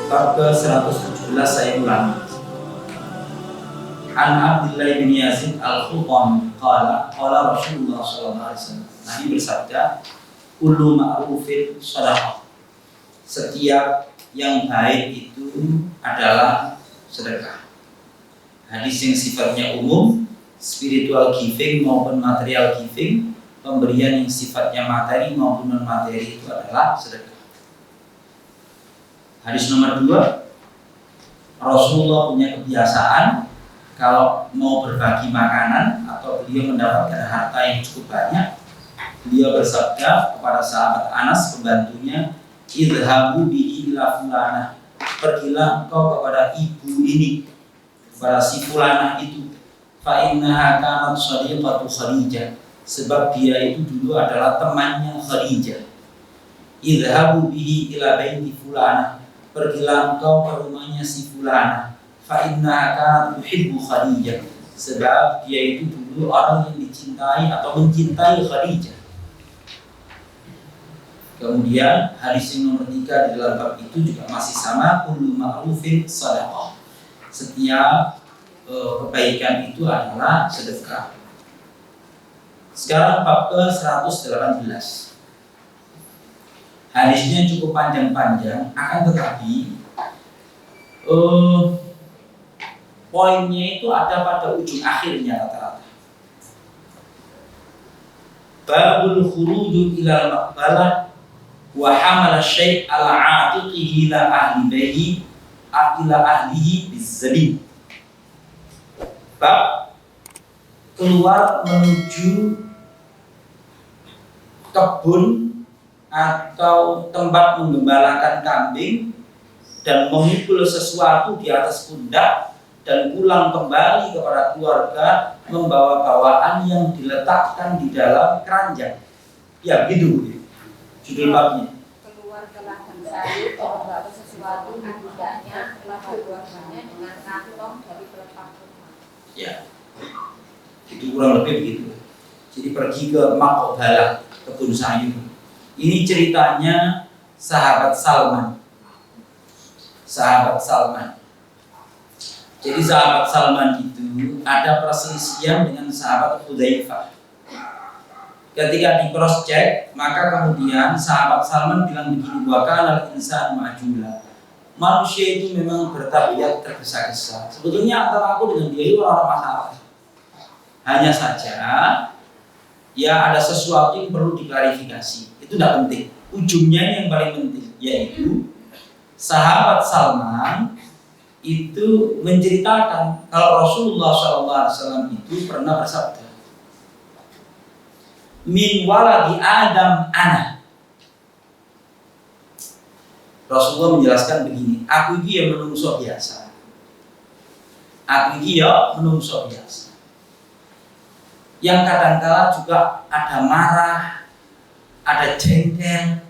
Bab ke-117 saya ulangi. An Abdullah bin Yazid al-Khutami qala Rasulullah sallallahu alaihi wasallam. Nabi bersabda, kullu ma'rufin shadaqah. Setiap yang baik itu adalah sedekah. Hadis yang sifatnya umum, spiritual giving maupun material giving, pemberian yang sifatnya materi maupun non materi itu adalah sedekah. Hadis nomor 2, Rasulullah punya kebiasaan kalau mau berbagi makanan atau beliau mendapatkan harta yang cukup banyak, beliau bersabda kepada sahabat Anas pembantunya, idhabu bihi ila fulanah, pergilah engkau kepada ibu ini, kepada si fulanah itu, fa innaha kanat shadiqatu Khadijah, sebab dia itu dulu adalah temannya Khadijah. Idhabu bihi ila baiti fulanah, pergilah engkau ke rumahnya si fulanah, fa innaha kanat tuhibbu Khadijah, sebab dia itu dulu orang yang dicintai atau mencintai Khadijah. Kemudian hadis yang nomor 3 di dalam bab itu juga masih sama, kullu ma'rufin shadaqah. Setiap kebaikan itu adalah sedekah. Sekarang bab ke-118. Hadisnya cukup panjang-panjang, akan tetapi poinnya itu ada pada ujung akhirnya rata-rata. Babul khuruju ilal maqbalah wa hamala syai' ala atiqihi ila ahli bayi ila ahlihi bizzabin. Bab keluar menuju kebun atau tempat menggembalakan kambing dan memikul sesuatu di atas pundak dan pulang kembali kepada keluarga membawa bawaan yang diletakkan di dalam keranjang. Ya gitu judul babnya. Keluar ke ladang sayur membawa sesuatu di pundaknya kepada keluarganya dengan kantong dari pelepah rumah. Ya, itu kurang lebih begitu. Jadi pergi ke Maqbalah, kebun sayur. Ini ceritanya sahabat Salman. Jadi sahabat Salman itu ada perselisihan dengan sahabat Hudzaifah. Ketika di cross check, maka kemudian sahabat Salman bilang begini, wa kana al-insan ma'jula. Manusia itu memang bertabiat tergesa-gesa. Sebetulnya antara aku dengan dia itu orang masalah. Hanya saja ya ada sesuatu yang perlu diklarifikasi. Itu tidak penting. Ujungnya yang paling penting yaitu sahabat Salman itu menceritakan kalau Rasulullah SAW itu pernah bersabda, min waladi Adam ana. Rasulullah menjelaskan begini, aku ini ya menungso biasa. Yang kadang-kala juga ada marah, ada jengkel.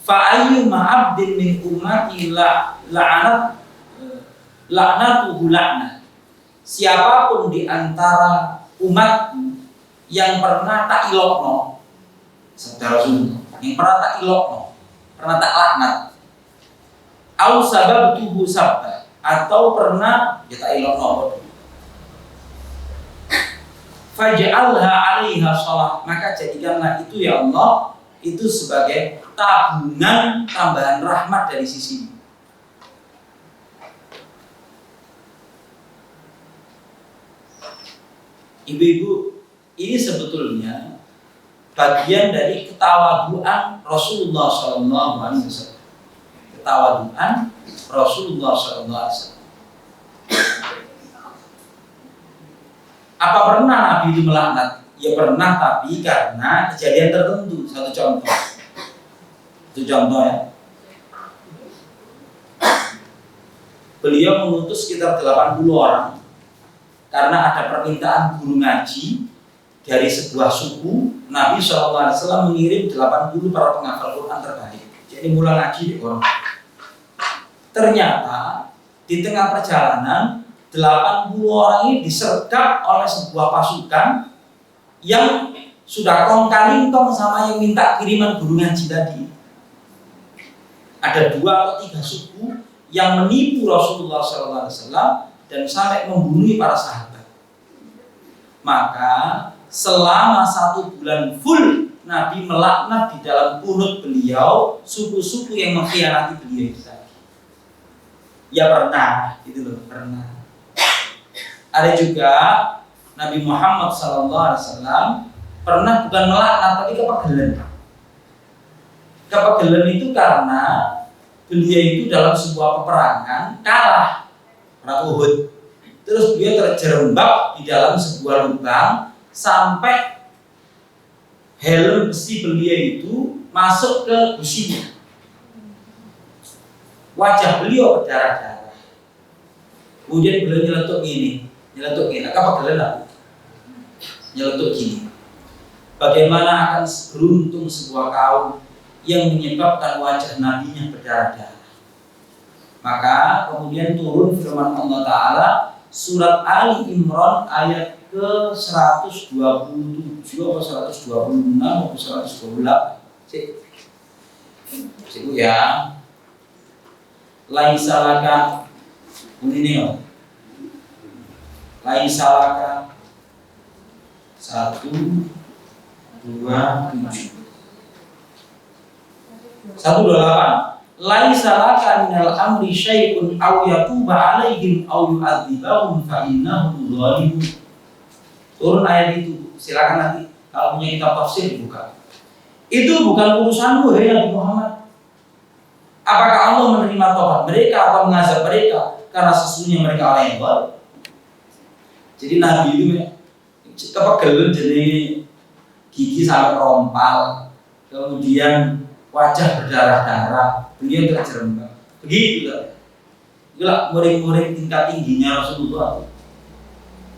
Fa'ayyu ma'abdin min ummati la'natuhu la'nah. Siapapun di antara umatku yang pernah tak ilokno, sabda Rasulullah, yang pernah tak ilokno, pernah tak laknat, au sababtuhu sabda, atau pernah ya tak ilokno, faj'alha 'alaiha shalah, maka jadikanlah itu ya Allah itu sebagai tabungan tambahan rahmat dari sisi. Ibu-ibu, ini sebetulnya bagian dari ketawaduan Rasulullah SAW. Ketawaduan Rasulullah SAW. Apa pernah Nabi itu melaknat? Ya pernah, tapi karena kejadian tertentu. Satu contoh. Itu contoh ya. Beliau mengutus sekitar 80 orang karena ada permintaan guru ngaji dari sebuah suku. Nabi SAW mengirim 80 para penghafal Quran terbaik. Jadi mulai ngaji di orang. Ternyata di tengah perjalanan 80 orang ini disergap oleh sebuah pasukan yang sudah kong-kalingkong sama yang minta kiriman guru ngaji tadi. Ada 2 atau 3 suku yang menipu Rasulullah SAW dan sampai membunuh para sahabat. Maka selama 1 bulan full Nabi melaknat di dalam kunut beliau suku-suku yang mengkhianati beliau itu tadi. Ya pernah, gitu loh, pernah. Ada juga Nabi Muhammad SAW pernah bukan melaknat tapi kepegelen. Kepegelen itu karena beliau itu dalam sebuah peperangan kalah perang Uhud. Terus beliau terjerembab di dalam sebuah lubang sampai helm besi beliau itu masuk ke gusinya. Wajah beliau berdarah-darah. Kemudian beliau nyeletuk gini. Apa kalian? Nyeletuk gini. Bagaimana akan beruntung sebuah kaum yang menyebabkan wajah nabinya berdarah-darah. Maka kemudian turun firman Allah Ta'ala surat Ali Imran ayat ke 127 atau 126 atau 128. Cik ya. Laisa laka ini laisa laka 127 128 laisa laka minal amri syai'un aw yatuba alaihim aw yu'adzibahum fa innahum dzalimun. Turun ayat itu, silakan nanti kalau punya kitab tafsir buka. Itu bukan urusanmu hai Nabi Muhammad. Apakah Allah menerima taubat mereka atau mengazab mereka karena sesungguhnya mereka orang yang zalim? Jadi Nabi itu kepegelen jadi gigi sampai rompal, kemudian wajah berdarah-darah, beliau terjerembab. Begitu lah. Itulah murid-murid tingkat tingginya Rasulullah.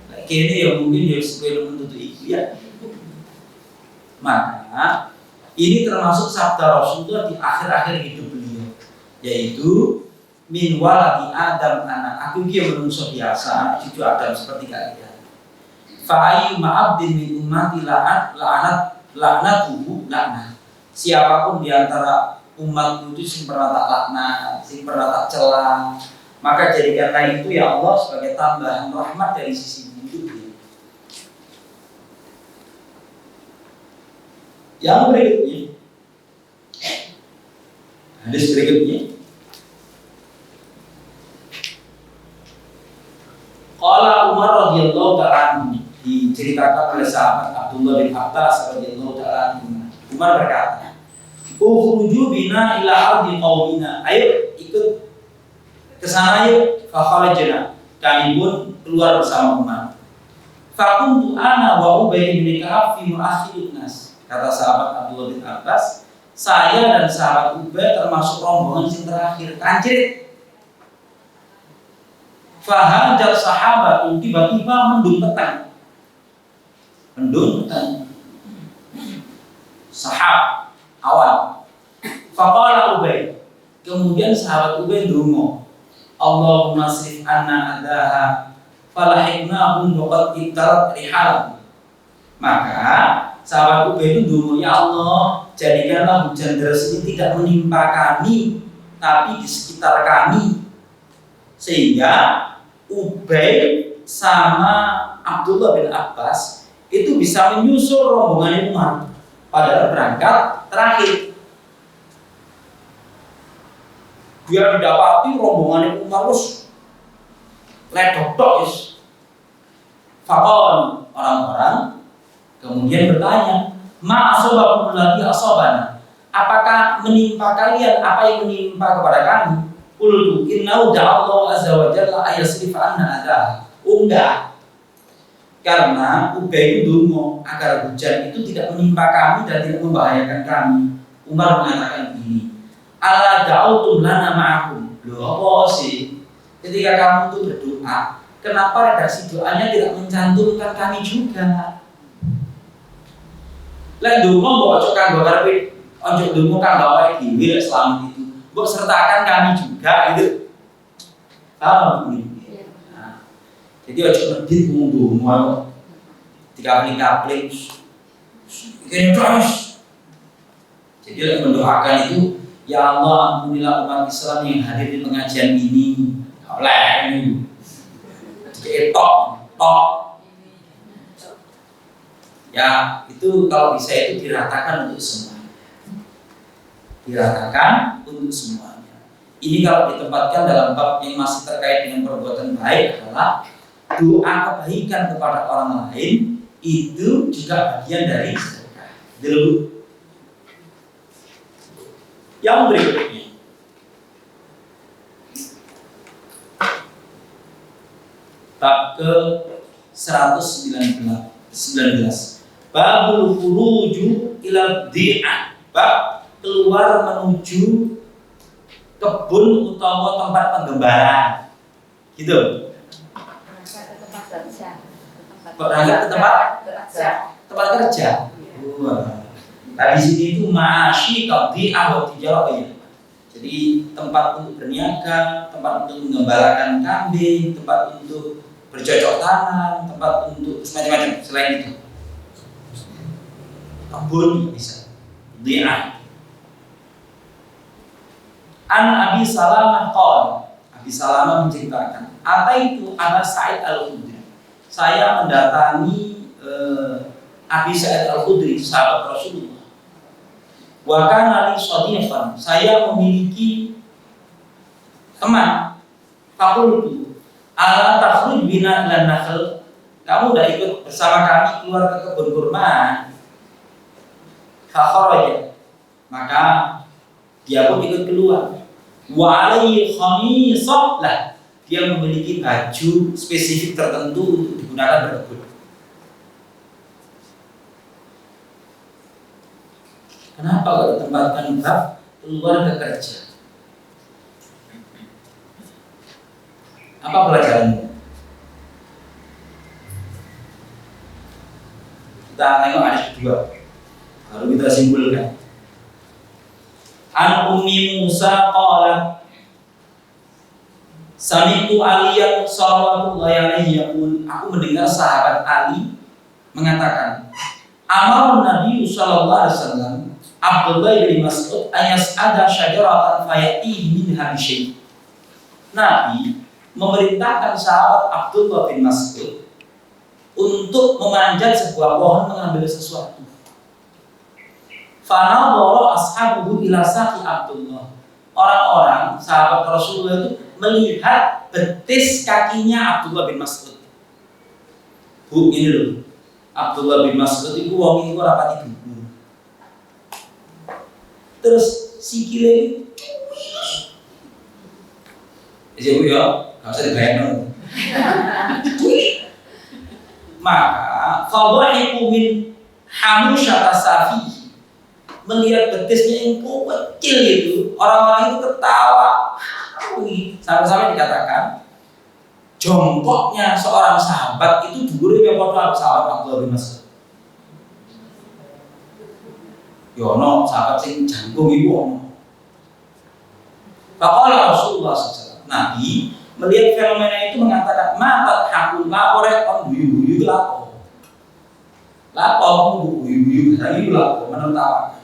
Nah, kini ya mungkin ya sesuai dengan itu ya. Maka ini termasuk sabda Rasulullah di akhir-akhir hidup beliau, yaitu min waladi Adam anak aku kia manusia biasa cucu Adam seperti kalian. Fa ayyu ma'abdin min ummati laknatuhu laknat. Siapapun di antara umatku itu sing pernah tak laknat, sing pernah tak celah, maka jadikanlah itu ya Allah sebagai tambahan rahmat dari sisi hidupnya. Yang berikutnya, hadis berikutnya, qala Umar radhiyallahu ta'ala anhu, diceritakan oleh sahabat Abdullah bin Abbas radhiyallahu ta'ala anhu. Umar berkata, "Ukhruju bina ila ardi qaumina." Ayo ikut ke sana yuk. Fa kharajna. Kami pun keluar bersama Umar. Fa kuntu ana wa Ubay bin Ka'ab fi mu'akhirun nas. Kata sahabat Abdullah bin Abbas, saya dan sahabat Ubay termasuk rombongan yang terakhir. Kancrit. Fahajat sahabat tiba-tiba mendung petang. Sahab awan. Faqala Ubay. Kemudian sahabat Ubay ndonga, Allahumma srif anna adaha falahiknahum waqad ittarat rihal. Maka sahabat Ubay itu ndonga, ya Allah, jadikanlah hujan deras ini tidak menimpa kami tapi di sekitar kami, sehingga Ubay sama Abdullah bin Abbas itu bisa menyusul rombongan Umar pada berangkat terakhir. Dia didapati rombongan Umar terus ledok-dok is. Fakon orang-orang kemudian bertanya, ma asobakum lagi asobana, apakah menimpa kalian apa yang menimpa kepada kami? Qultu innahu ja'allahu azza wa jalla ayasrifa anna adha. Enggak. Karena Ubay itu ndonga agar hujan itu tidak menimpa kami dan tidak membahayakan kami. Umar mengatakan begini, ala da'utum lana ma'akum. Loh apa sih? Ketika kamu itu berdoa, kenapa redaksi doanya tidak mencantumkan kami juga? Lek ndonga mbok ojo kanggo karepe ojo ndonga kanggo awake dhewe selamat itu. Mbok sertakan kami juga gitu. Paham ini? Nah, jadi ojo medit ndonga dikapling-kapling. Iki terus. Jadi mendoakan itu Ya Allah, ampunilah umat Islam yang hadir di pengajian ini. Oleh ini, tok. Ya, itu kalau bisa itu diratakan untuk semua. Diratakan untuk semuanya. Ini kalau ditempatkan dalam bab yang masih terkait dengan perbuatan baik adalah doa kebaikan kepada orang lain itu juga bagian dari sedekah. Dulu. Yang berikutnya, bab ke 119. Babul khuruju ila di'ah. Bab keluar menuju kebun utawa tempat penggembalaan. Gitu. Berangkat ke tempat kerja. Wah. Nah, di sini itu masih di'ah wa tijarah ya. Jadi tempat untuk berniaga, tempat untuk menggembalakan kambing, tempat untuk bercocok tanam, tempat untuk semacam-macam selain itu. Kebun bisa. Di'ah. An Abi Salamah qala. Abi Salamah menceritakan, ataitu Aba Sa'id Al-Khudri. Saya mendatangi Abi Sa'id Al-Khudri, sahabat Rasulullah. Wa kana li shadiqan. Saya memiliki teman. Faqultu, ala takhruj bina ilan nakhl. Kamu udah ikut bersama kami keluar ke kebun kurma? Fakharaja. Maka dia pun ikut keluar. Wa alaihi khamisah lah. Dia memiliki baju spesifik tertentu untuk digunakan berkebun. Kenapa kalau ditempatkan bab keluar ke kerja? Apa pelajarannya? Kita tengok hadis kedua, baru kita simpulkan. An Ummi Musa qala Sami'tu Aliyan sallallahu alaihi yaqul. Aku mendengar sahabat Ali mengatakan, Amar Nabi sallallahu alaihi wasallam Abdullah bin Mas'ud ayas ada syajaratan fayatihi minha bisyai. Nabi memerintahkan sahabat Abdullah bin Mas'ud untuk memanjat sebuah pohon mengambil sesuatu. Fanadhara ashabuhu ila saqi Abdullah. Orang-orang sahabat Rasulullah itu melihat betis kakinya Abdullah bin Mas'ud. Bu, ini loh. Abdullah bin Mas'ud itu wong iku rapati dudu. Terus sikile itu ya, enggak usah dibayangkan. Maka fadhahiku min hamusyata safi. Melihat betisnya yang kecil itu, orang-orang itu ketawa. Sampai-sampai dikatakan jongkoknya seorang sahabat itu dhuwure padha sahabat Abdullah bin Mas'ud. Yono sahabat sing jangkung iku ono. Faqala Rasulullah SAW. Nabi melihat fenomena itu mengatakan, "Mata hakul lapore on guyu-guyu lapo." Lapo guyu-guyu lagi lapo menertawakan.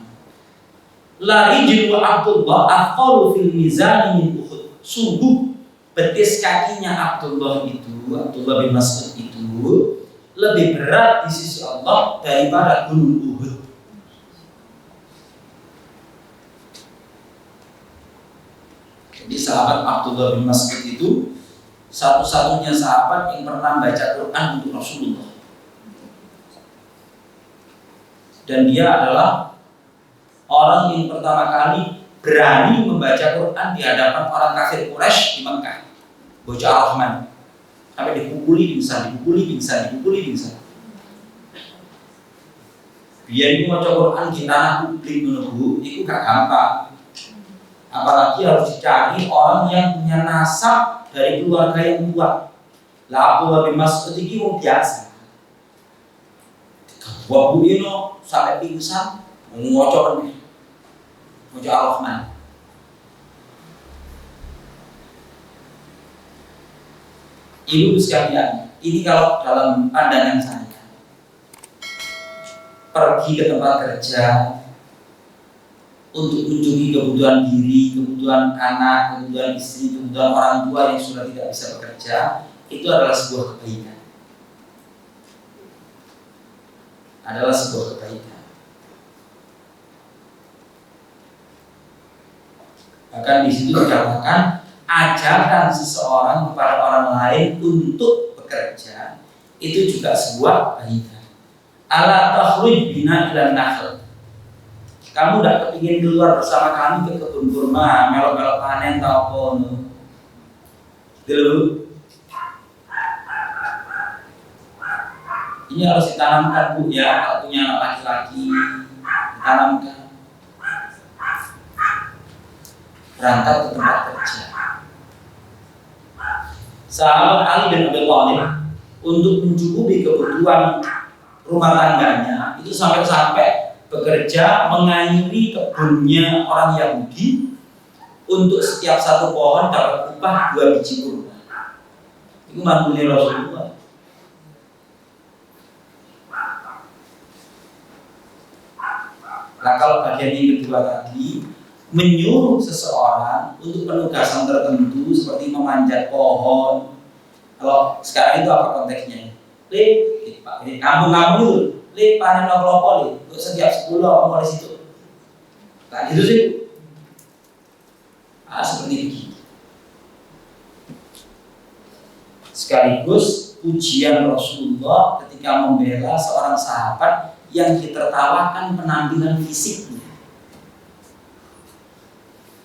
La rijlu Abdullah aqalu fil mizan min Uhud. Sungguh betis kakinya Abdullah bin Mas'ud itu lebih berat di sisi Allah daripada gunung Uhud. Jadi sahabat Abdullah bin Mas'ud itu satu-satunya sahabat yang pernah baca Quran untuk Rasulullah. Dan dia adalah orang yang pertama kali berani membaca Quran di hadapan orang kafir Quraisy di Mekah. Bocah Rahman. Sampai dipukuli pingsan. Biar ini maca Quran di tanah publik menunggu, itu gak gampang. Apalagi harus dicari orang yang punya nasab dari keluarga yang kuat. Lah Abdullah bin Mas'ud iki wong biasa. Wabu ino sampai pingsan ngocok Ar-Rahman. Ibu sekalian, ini kalau dalam pandangan saya, pergi ke tempat kerja untuk mencukupi kebutuhan diri, kebutuhan anak, kebutuhan istri, kebutuhan orang tua yang sudah tidak bisa bekerja, itu adalah sebuah kebaikan. Adalah sebuah kebaikan. Bahkan di situ dikatakan ajarkan seseorang kepada orang lain untuk bekerja, itu juga sebuah kebaikan. Ala takhruj bina ilan nakhl. Kamu tidak kepingin keluar bersama kami ke kebun kurma, melok-melok panen atau apa dulu. Ini harus ditanamkan Bu ya, kalau punya anak laki-laki ditanamkan. Berangkat ke tempat kerja. Sahabat Ali bin Abi Thalib untuk mencukupi kebutuhan rumah tangganya itu sampai-sampai bekerja mengayuri kebunnya orang Yahudi untuk setiap satu pohon dapat upah 2 biji kurma. Itu mantunya Rasulullah. Nah kalau bagian yang kedua tadi menyuruh seseorang untuk penugasan tertentu seperti memanjat pohon. Kalau sekarang itu apa konteksnya? Pak, ini kampung-kampung itu panen kelapa untuk setiap 10 orang di situ. Nah gitu sih. Seperti ini. Sekaligus ujian Rasulullah ketika membela seorang sahabat yang ditertawakan penampilan fisiknya.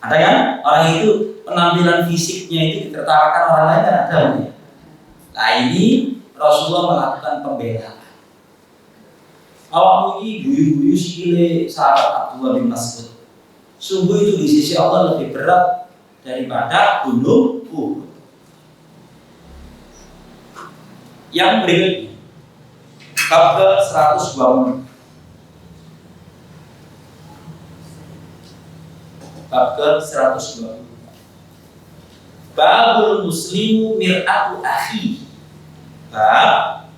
Ada kan? Orang itu penampilan fisiknya itu ditertawakan orang lain kan ada ya? Nah ini Rasulullah melakukan pembelaan. Awakmu ini guyu-guyu sikile sahabat Abdullah bin Mas'ud. Sungguh itu di sisi Allah lebih berat daripada gunung Uhud. Yang berikutnya bab ke 120. Bab ke 120. Babul muslimu mir'atu akhi. Bab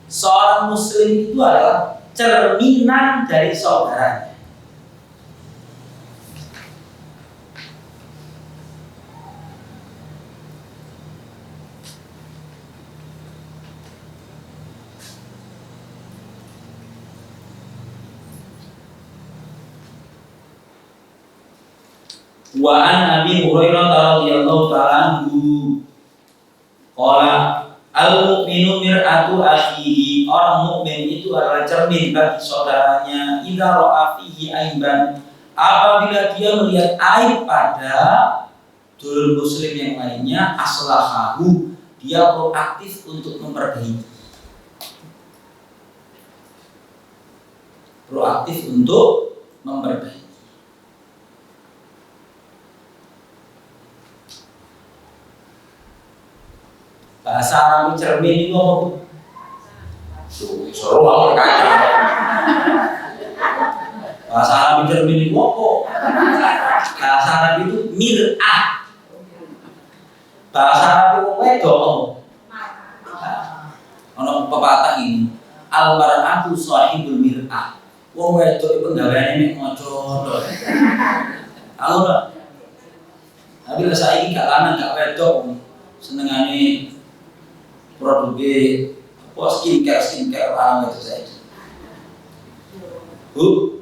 seorang muslim itu adalah cerminan dari saudaranya. Wa an Abi Hurairah radhiyallahu ta'ala anhu qala al-mu'minu mir'atu akhihi. Orang mukmin itu adalah cermin bagi saudaranya. Idza ra'a fihi aiban, apabila dia melihat aib pada dulur muslim yang lainnya, aslahahu, dia proaktif untuk memperbaiki. Proaktif untuk memperbaiki. Bahasa Arab cermin itu apa? Suruh aku kaca. Bahasa Arab cermin itu apa? Bahasa Arab itu mir'ah. Bahasa Arab itu wedok. Ono pepatah ini, al-mar'atu shahibul mir'ah. Wong wedok iku gaweane mek maca. Aku ora. Tapi lah saiki gak lanang gak wedok senengane produknya skincare orang itu saja. Bu,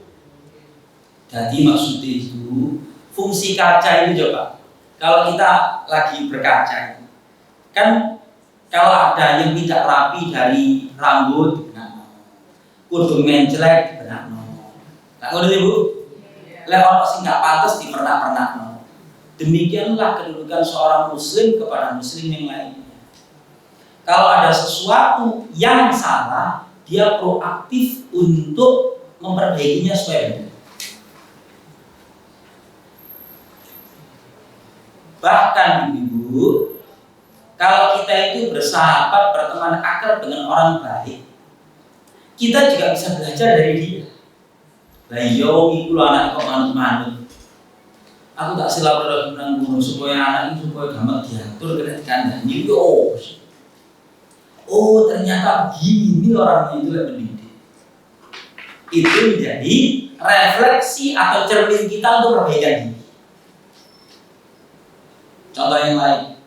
jadi maksudnya itu fungsi kaca ini coba. Kalau kita lagi berkaca, kan kalau ada yang tidak rapi dari rambut, kudu mencelek, benar. Nah, ngono Bu. Lek ono sing gak pantes dipernak-pernak. Demikianlah kedudukan seorang muslim kepada muslim yang lainnya. Kalau ada sesuatu yang salah, dia proaktif untuk memperbaikinya supaya benar. Bahkan ibu, kalau kita itu bersahabat, berteman akrab dengan orang baik, kita juga bisa belajar dari dia. Lah iya wong iku lho anak kok manut-manut. Aku tak silaturahmi nang ngono supaya anak itu supaya gampang diatur kena dikandani yo. Oh ternyata begini orangnya itu lebih mendidik. itu menjadi refleksi atau cermin kita untuk perbaikan diri. Contoh yang lain,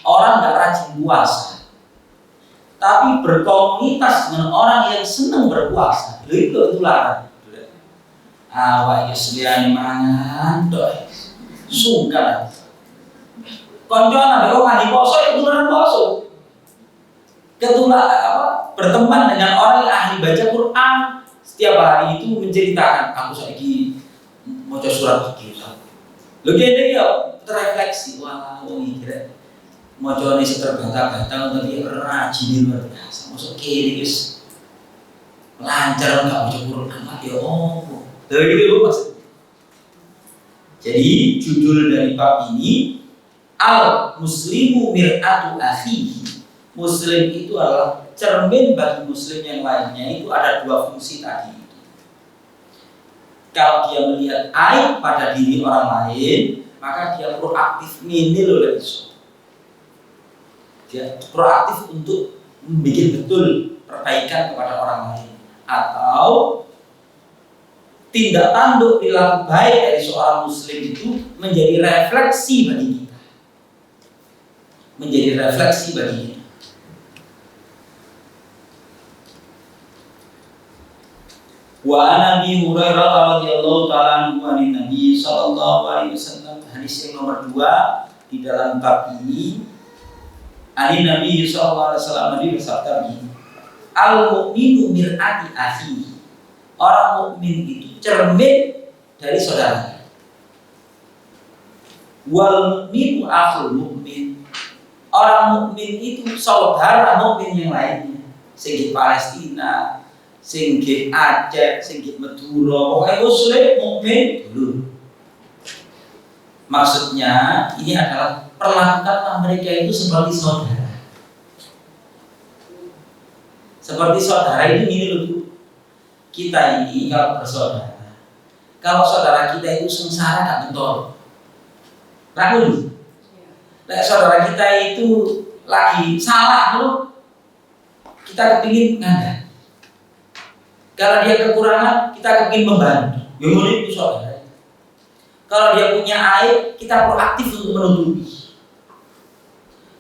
orang nggak rajin puasa, tapi berkomunitas dengan orang yang senang berpuasa, itu larang. Awak isliani mangan, doy, sungkan. Koncoan ada orang di poso itu beneran poso. Berteman dengan orang yang ahli baca Quran, setiap hari itu menceritakan, aku lagi mau surat itu. Lo gini ya terrefleksi, wah, ini kira mau coba nih seterbata-bata, tapi rajin luar biasa. Masuk kiri guys, lancar nggak baca Quran, ya oh, dari itu mas. Jadi judul dari bab ini, al muslimu mir'atu akhihi. Muslim itu adalah cermin bagi muslim yang lainnya. Itu ada dua fungsi tadi. Kalau dia melihat aib pada diri orang lain, maka dia proaktif minil oleh itu. Dia proaktif untuk membuat betul perbaikan kepada orang lain, atau tindak tanduk perilaku baik dari seorang muslim itu menjadi refleksi bagi kita. Menjadi refleksi bagi kita. Wa Nabi Hurairah radhiyallahu ta'ala anhu an Nabi sallallahu alaihi wasallam, hadis yang nomor 2 di dalam bab ini. Ani Nabi sallallahu alaihi wasallam bersabda begini, al mu'minu mir'ati akhihi. Orang mukmin itu cermin dari saudaranya. Wal mu'minu akhul mu'min. Orang mukmin itu saudara mukmin yang lainnya. Sing Palestina, sing Aceh, sing Madura, pokoknya muslim mukmin dulu. Maksudnya ini adalah perlakukan mereka itu seperti saudara. Seperti saudara ini loh. Kita ini kalau bersaudara, kalau saudara kita itu sengsara gak betul, laku. Nah, saudara kita itu lagi salah loh, kita kepingin nganda. Kalau dia kekurangan, kita kepingin membantu. Yang itu saudara. Kalau dia punya aib, kita proaktif untuk menutupi.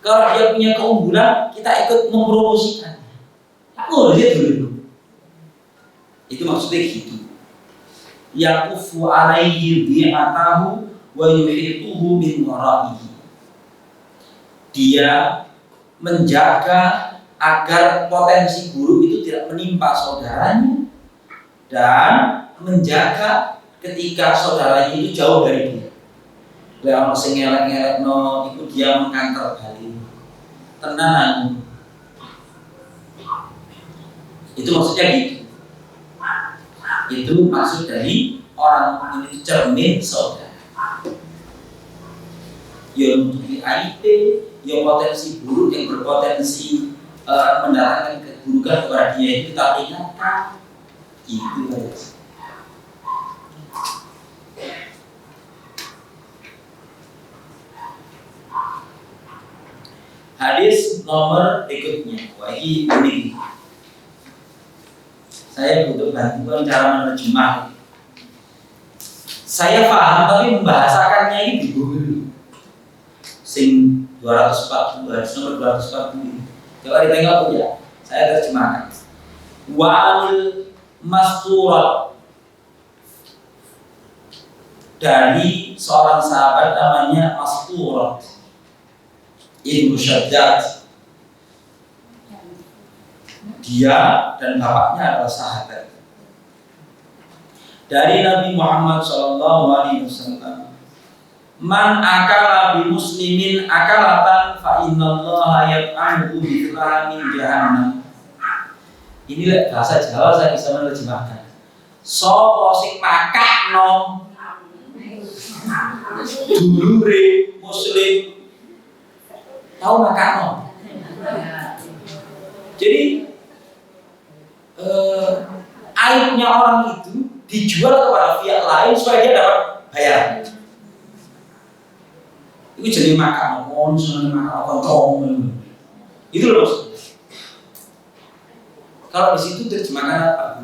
Kalau dia punya keunggulan, kita ikut mempromosikan. Aku dia dulu. Itu maksudnya gitu. Yaqufu alaihi bi'atahu wa yuhituhu min wara'ihi. Dia menjaga agar potensi buruk itu tidak menimpa saudaranya, dan menjaga ketika saudaranya itu jauh dari dia. Lewat sing ngelek-ngelek no, itu dia mengkantor balik. Tenang. Itu maksudnya gitu. Itu maksud dari orang mukmin itu cermin saudara. Ya menutupi aib, ya potensi buruk yang berpotensi mendatangkan keburukan kepada dia itu kita ingatkan. Itu guys. Hadis nomor berikutnya, wah ini unik. Saya butuh bantuan cara menerjemah. Saya paham tapi membahasakannya ini bingung. Sing 240, hadis nomor 240. Coba ditengok ya, saya terjemahkan. Wa'al masturat, dari seorang sahabat namanya Masturat Ibnu Syaddad. Dia dan bapaknya adalah sahabat. Dari Nabi Muhammad SAW, man akala bi muslimin akalatan fa innallaha yat'anuhu bi min jahannam. Inilah bahasa Jawa, saya bisa menerjemahkan. Sopo sing makakno dulure muslim, tahu makakno. Jadi aibnya orang itu dijual kepada pihak lain supaya dia dapat bayar. Itu jadi makan koncong. Itu loh. Kalau di situ terjemahkan apa?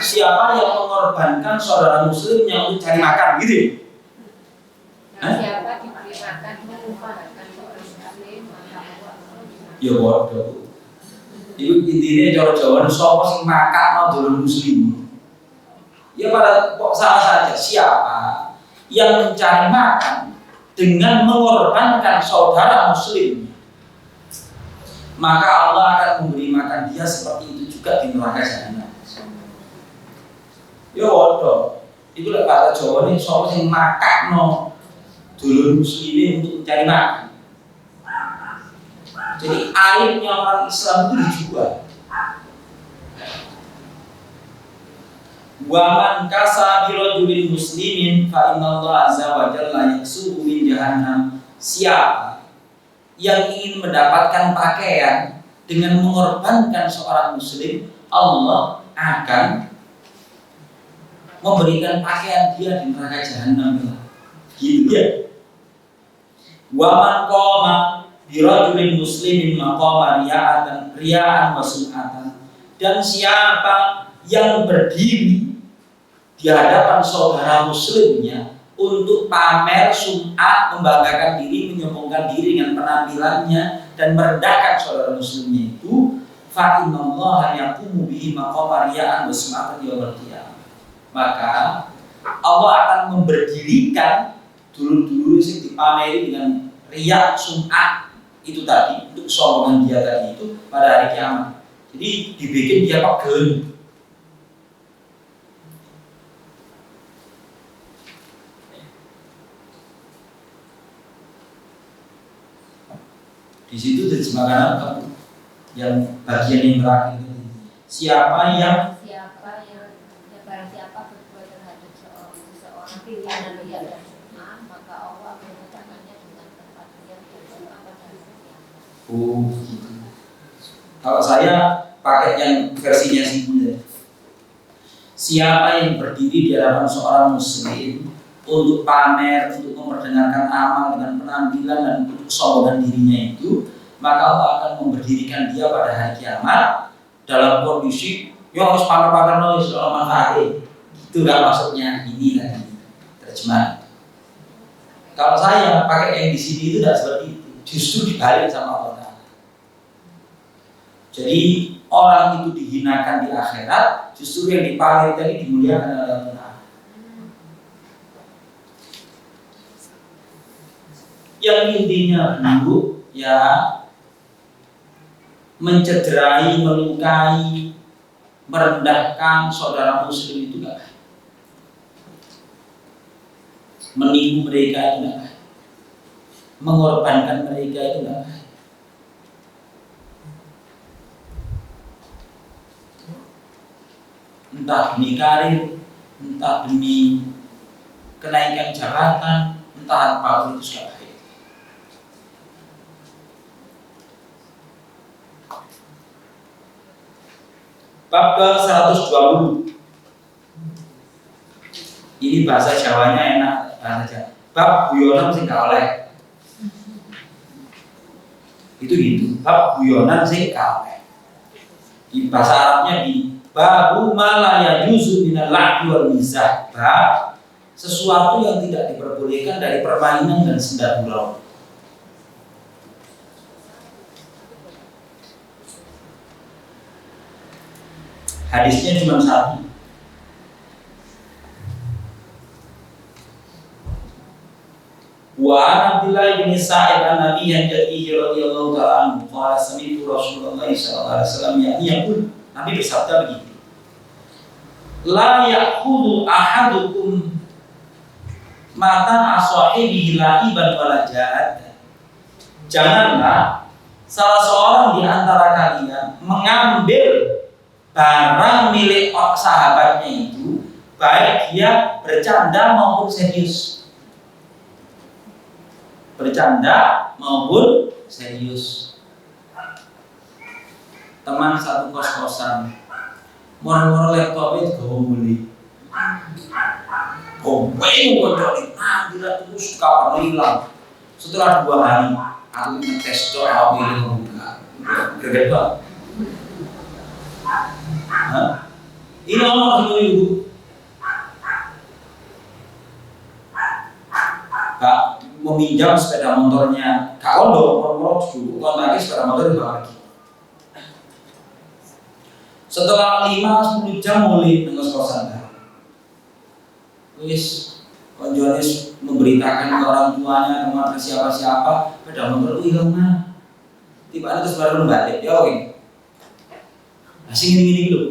Siapa yang mengorbankan saudara muslimnya untuk cari makan, gitu? Siapa diberi makan mengorbankan saudara muslim, maka Ya bodoh. Itu intinya Jawa-Jawa sapa sing makakno dulur muslim. Ya pada kok salah saja siapa yang mencari makan dengan mengorbankan saudara muslim, maka Allah akan memberi makan dia seperti itu juga di neraka jahanam. Ya bodoh. Itu lek kata Jawa ini sapa sing makakno dulur muslimin untuk mencari makan. Jadi aibnya orang Islam itu dijual. Waman kasa birojulin muslimin fa innallaha azza wa jalla yaksuhu min jahannam. Siapa yang ingin mendapatkan pakaian dengan mengorbankan seorang muslim, Allah akan memberikan pakaian dia di neraka jahanam. Gitu ya. Waman qoma birajulin muslimin maqama riya'an wa sum'atan. Dan siapa yang berdiri di hadapan saudara muslimnya untuk pamer sum'ah, membanggakan diri, menyombongkan diri dengan penampilannya dan merendahkan saudara muslimnya itu, fa innallaha yaqumu bihi maqama riya'an wa sum'atan yaumil qiyamah. Maka Allah akan memberdirikan dulur-dulur yang dipameri dengan riya sum'ah itu tadi, untuk sombongan dia tadi itu pada hari kiamat. Jadi dibikin dia pegel. Di situ terjemahkan apa? Yang bagian yang terakhir ini. Siapa yang barang siapa berbuat terhadap seseorang dengan riya dan sum'ah, maka Allah memudahkannya dengan tempat dia berdoa pada hari kiamat. Oh, gitu. Kalau saya pakai yang versinya singular. Siapa yang berdiri di hadapan seorang muslim untuk pamer, untuk memperdengarkan amal dengan penampilan dan untuk kesombongan dirinya itu, maka Allah akan memberdirikan dia pada hari kiamat dalam kondisi ya harus pamer-pamer nois soal manfaatnya. Itu kan maksudnya ini tadi terjemah. Kalau saya pakai yang di sini itu tidak seperti itu, justru dibalik sama Allah. Jadi orang itu dihinakan di akhirat, justru yang dipamer tadi dimuliakan oleh Allah. Yang intinya dulu ya mencederai, melukai, merendahkan saudara muslim itu enggak baik. Menipu mereka itu enggak baik. Mengorbankan mereka itu enggak baik. Entah demi karir, entah demi kenaikan jabatan, entah apapun itu sudah baik. Bab ke-120. Ini bahasa Jawanya enak, bahasa Jawa. Bab guyonan sing gak oleh. Itu gitu. Bab guyonan sing gak oleh. Di bahasa Arabnya di babu ma la yajuzu minal la'bi wal mizah. Bab sesuatu yang tidak diperbolehkan dari permainan dan senda gurau. Hadisnya cuma satu. Wa Abdullah bin Sa'id an-Nabi yang jadihi radhiyallahu ta'ala anhu qala sami'tu Rasulullah sallallahu alaihi wasallam yaqul, Nabi bersabda begini. La ya'khudhu ahadukum mata aswahibihi la'iban wala jahad. Janganlah salah seorang di antara kalian mengambil barang milik sahabatnya itu, baik dia bercanda maupun serius. Bercanda maupun serius. Teman satu kos-kosan, moro-moro laptopnya juga mulai. Pengen bocorin, dia terus kapan hilang. Setelah 2 hari, Aku ngetes doa aku ini membuka. Greget banget. Ini orang di ibu. Kak meminjam sepeda motornya Kak Ondo, orang-orang dulu kontaknya sepeda motor di bawah lagi. Setelah 5-10 jam mulai dengan kosan wis konjonis memberitakan ke orang tuanya, ke siapa-siapa, sepeda motor itu hilang mana? Tiba-tiba terus baru balik, ya oke. Masih gini-gini dulu.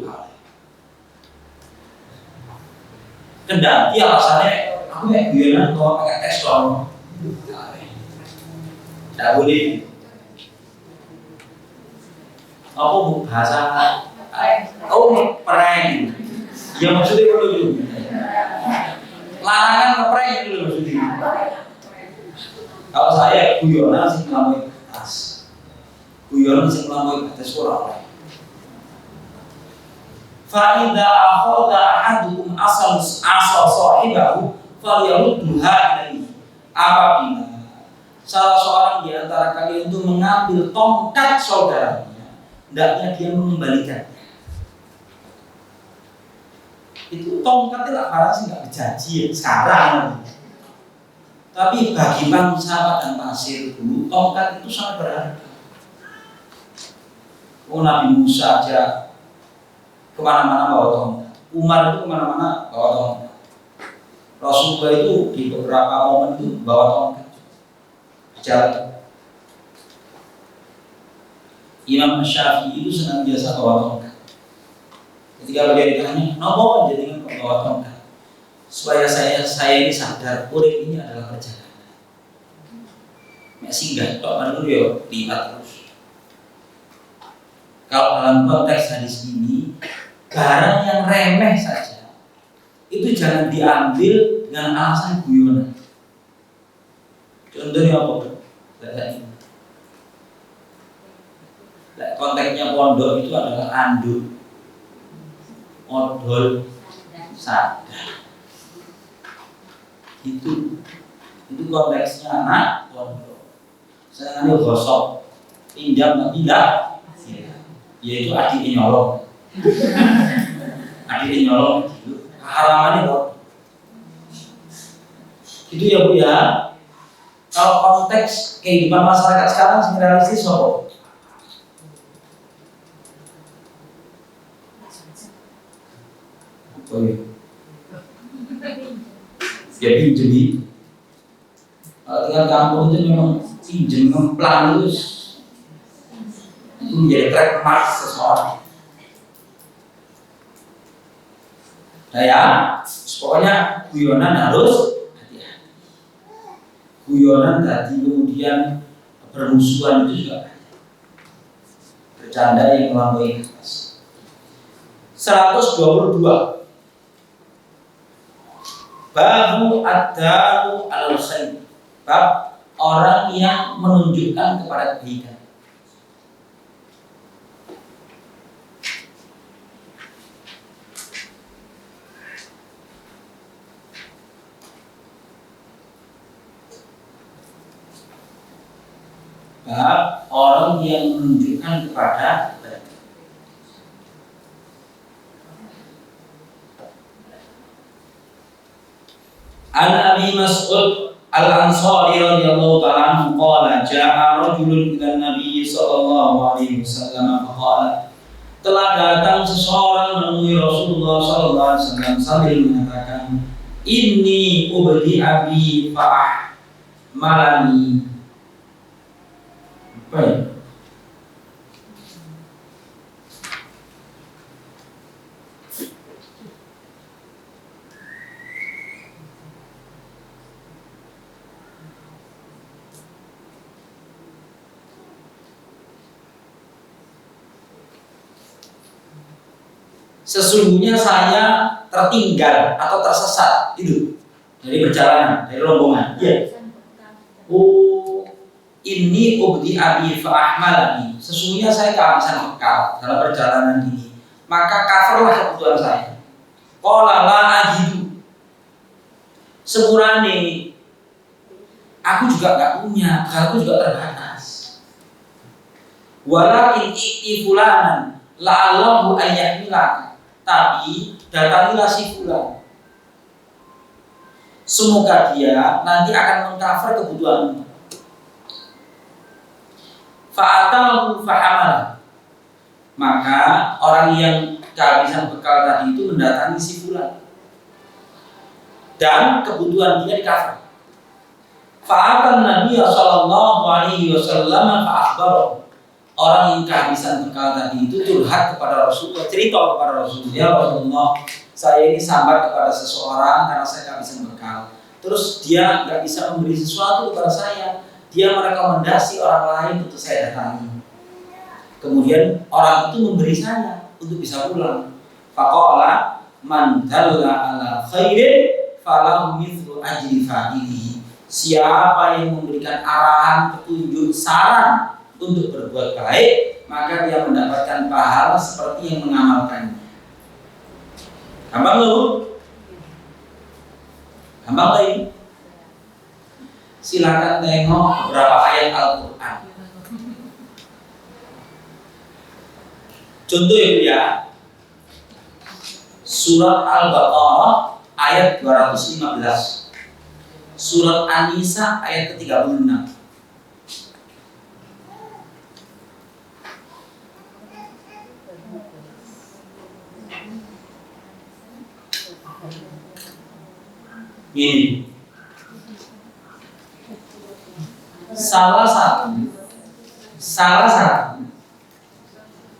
Kendati alasannya aku kayak gimana kalau pakai tes dong. Tidak boleh. Apa bahasa? Oh, prank. Ya maksudnya kalau itu larangan ngeprank itu maksudnya. Kalau saya guyonan sih ngelamuin atas. Guyonan sih ngelamuin atas kurang. Fa'idha akhadha ahadukum asal sahibahu falyarudduha ilaihi. Apabila salah seorang di antara kalian itu mengambil tongkat saudaranya, hendaknya dia mengembalikan. Itu tongkat itu barang sih nggak berjanji sekarang. Tapi bagi bangsa dan pasir dulu, tongkat itu sangat berharga. Oh, Nabi Musa aja kemana-mana bawa tongkat. Umar itu kemana-mana bawa tongkat. Rasulullah itu di beberapa momen itu bawa tongkat. Jalan. Imam Syafi'i itu senantiasa bawa tongkat. Ketika beliau ditanya, "Kenapa jadi bawa tongkat?" Supaya saya ini sadar, urip ini adalah perjalanan. Nek singgah tok baru yo lihat terus. Kalau dalam konteks hadis ini, barang yang remeh saja itu jangan diambil dengan alasan guyonan. Contohnya apa? Konteksnya pondok itu adalah anduk, odol, sadar. Itu konteksnya anak pondok. Saya nanti gosok, pinjam tapi tidak, yaitu adiknya nyolong. Adiknya nyolong itu keharamannya kok. Itu ya Bu ya. Kalau konteks kehidupan masyarakat sekarang realistis apa? Oh iya. Ya pinjemi. Kalau tinggal kampung itu memang pinjem ngemplang itu menjadi trademark seseorang. Nah ya, pokoknya guyonan harus hati-hati. Guyonan tadi kemudian bermusuhan itu juga bercanda yang melampaui batas. 122. Babu ad-dalu al-khair. Bab orang yang menunjukkan kepada kebaikan. Bab orang yang menunjukkan kepada kebaikan. An Abi Mas'ud Al-Ansari radhiyallahu ta'ala anhu qala ja'a rajulun ila Nabi sallallahu alaihi wasallam faqala, telah datang seseorang menemui Rasulullah sallallahu alaihi wasallam sambil mengatakan, inni ubdi abi fa'ah malani. Apa ya? Sesungguhnya saya tertinggal atau tersesat itu dari perjalanan, dari rombongan. Iya. Oh, ini ubdi abi fa'ahmalani. Sesungguhnya saya kehabisan bekal dalam perjalanan ini. Maka coverlah kebutuhan saya. Qala la ajidu. Semurane aku juga enggak punya, bekalku juga terbatas. Walakin i'ti fulanan la'allahu ayyahmilaka. Tapi datangilah si fulan. Semoga dia nanti akan mengcover kebutuhanmu. Fa'atahu fahamalah. Maka orang yang kehabisan bekal tadi itu mendatangi si fulan dan kebutuhan dia di-cover. Fa'atan Nabi sallallahu alaihi wasallam fa'akhbarahu. Orang yang kehabisan bekal tadi itu curhat kepada Rasulullah, cerita kepada Rasulullah, ya Rasulullah, saya ini sambat kepada seseorang karena saya kehabisan bekal. Terus dia nggak bisa memberi sesuatu kepada saya. Dia merekomendasi orang lain untuk saya datangi. Kemudian orang itu memberi saya untuk bisa pulang. Faqala man dalla ala khairin falahu mithlu ajri fa'ilihi. Siapa yang memberikan arahan, petunjuk, saran untuk berbuat baik, maka dia mendapatkan pahala seperti yang mengamalkannya. Gampang loh? Gampang lagi? Silakan tengok beberapa ayat Al-Quran. Contoh ya, Surat Al-Baqarah ayat 215, Surat An-Nisa ayat ke-36. Ini salah satu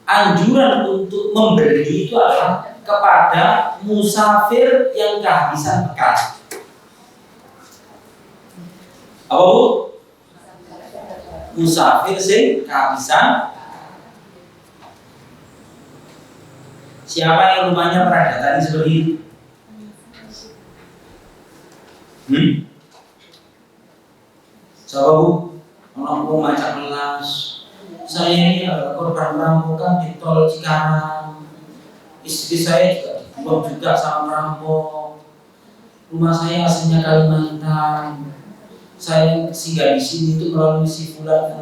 anjuran untuk memberi itu adalah kepada musafir yang kehabisan bekal. Apa Bu? Musafir sing kehabisan. Siapa yang rumahnya pernah datangi seperti itu? Siapa Bu? Orang mau macam kelas. Saya ini adalah korban perampokan di tol Cikarang. Istri saya juga dibuang juga sama perampok. Rumah saya aslinya Kalimantan. Saya singgah di sini itu melalui si fulan.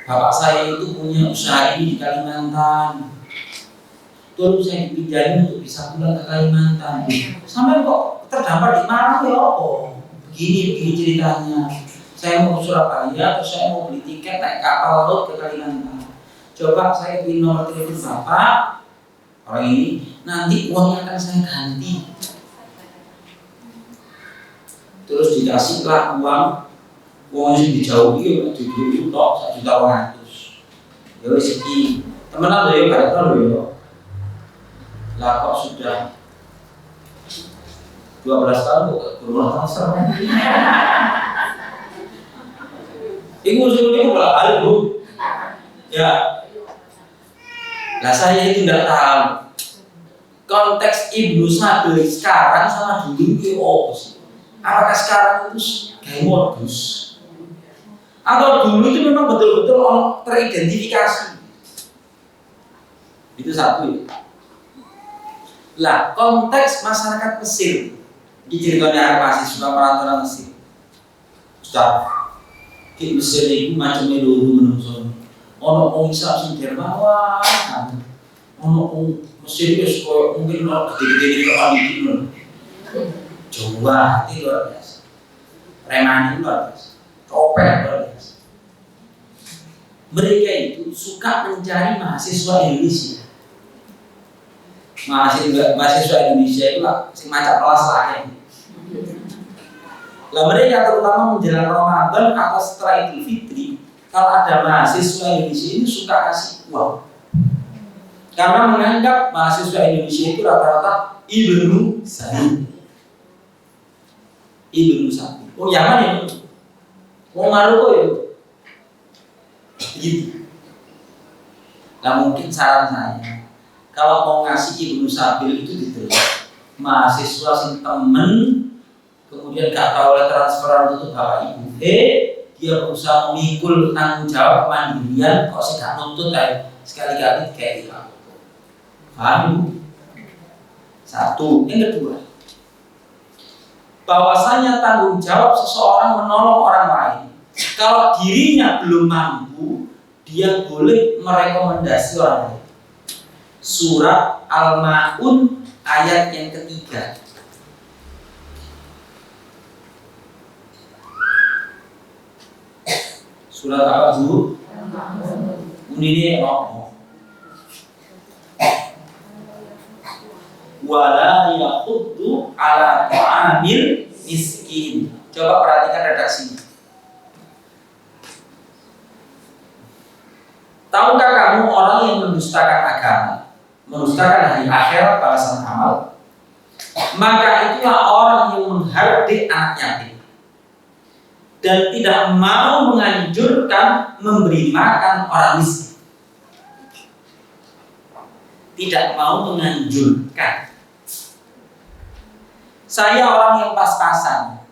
Bapak saya itu punya usaha ini di Kalimantan. Tolong saya dipinjami untuk bisa pulang ke Kalimantan. Sampai kok terdampar di mana ya? Oh, begini ceritanya. Saya mau ke Surabaya, terus saya mau beli tiket naik kapal laut ke Kalimantan. Coba saya beri nomor telepon Bapak orang ini, nanti uangnya akan saya ganti. Terus dikasihlah uangnya dijauhi, dijauhi tok 1.200.000. Ya wis iki temenan lho ya, bareng lho ya. Lah kok sudah 12 tahun kok berumah transfer. Iku usul-usul bolak balik Bu. Ya. Lah saya itu tidak tahu konteks Ibnu Sabil sekarang sama dulu itu apa sih? Apakah sekarang itu kayak modus? Atau dulu itu memang betul-betul teridentifikasi? Itu satu ya. Lah konteks masyarakat Mesir di ceritanya mahasiswa perantauan Mesir. Ustaz, di Mesir itu macamnya dulu menungso. Ono wong Islam sing dermawan, ono wong Mesir wis koyo mungkin ono gede-gede kok iki. Jawa itu luar biasa. Remani luar biasa. Copet luar biasa. Mereka itu suka mencari mahasiswa Indonesia. Mahasiswa Indonesia itu lah semacam kelas lain. Lah mereka terutama menjelang Ramadan atau setelah Idul Fitri, kalau ada mahasiswa Indonesia ini suka kasih uang. Karena menganggap mahasiswa Indonesia itu rata-rata Ibnu Sabil. Oh Yaman itu. Oh Maroko itu. Gitu. Nah mungkin saran saya, kalau mau ngasih Ibnu Sabil itu diterima mahasiswa sing temen, kemudian gak tahu oleh transferan untuk bapak ibu. Dia berusaha memikul tanggung jawab kemandirian, kok sih gak nuntut kayak sekali-kali kayak itu. Paham? Satu, yang kedua, bahwasanya tanggung jawab seseorang menolong orang lain Kalau dirinya belum mampu, dia boleh merekomendasi orang lain. Surat Al-Ma'un ayat yang ketiga. Surat apa Bu? Ini apa? Wala yaquddu ala ta'amil miskin. Coba perhatikan redaksinya. Tahukah kamu orang yang mendustakan agama, mendustakan hari akhirat balasan amal, maka itulah orang yang menghardik anak yatim dan tidak mau menganjurkan memberi makan orang miskin. Tidak mau menganjurkan. Saya orang yang pas-pasan.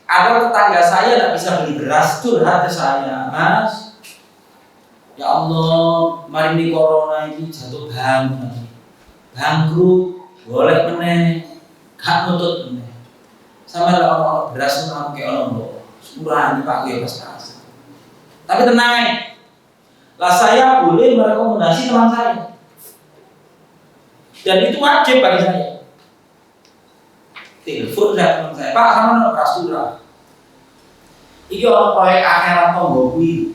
Ada tetangga saya tidak bisa beli beras, curhat ke saya, Mas. Ya Allah, mari ini corona ini jatuh bangkrut, boleh meneh, gak nutut meneh. Sama orang beras itu kayak orang surah Pak ya pas-pasan. Tapi tenang, lah saya boleh merekomendasi teman saya. Dan itu wajib bagi saya. Telepon saya teman saya, Pak sama ada beras surah. Ini orang proyek akhirat Tonggoki.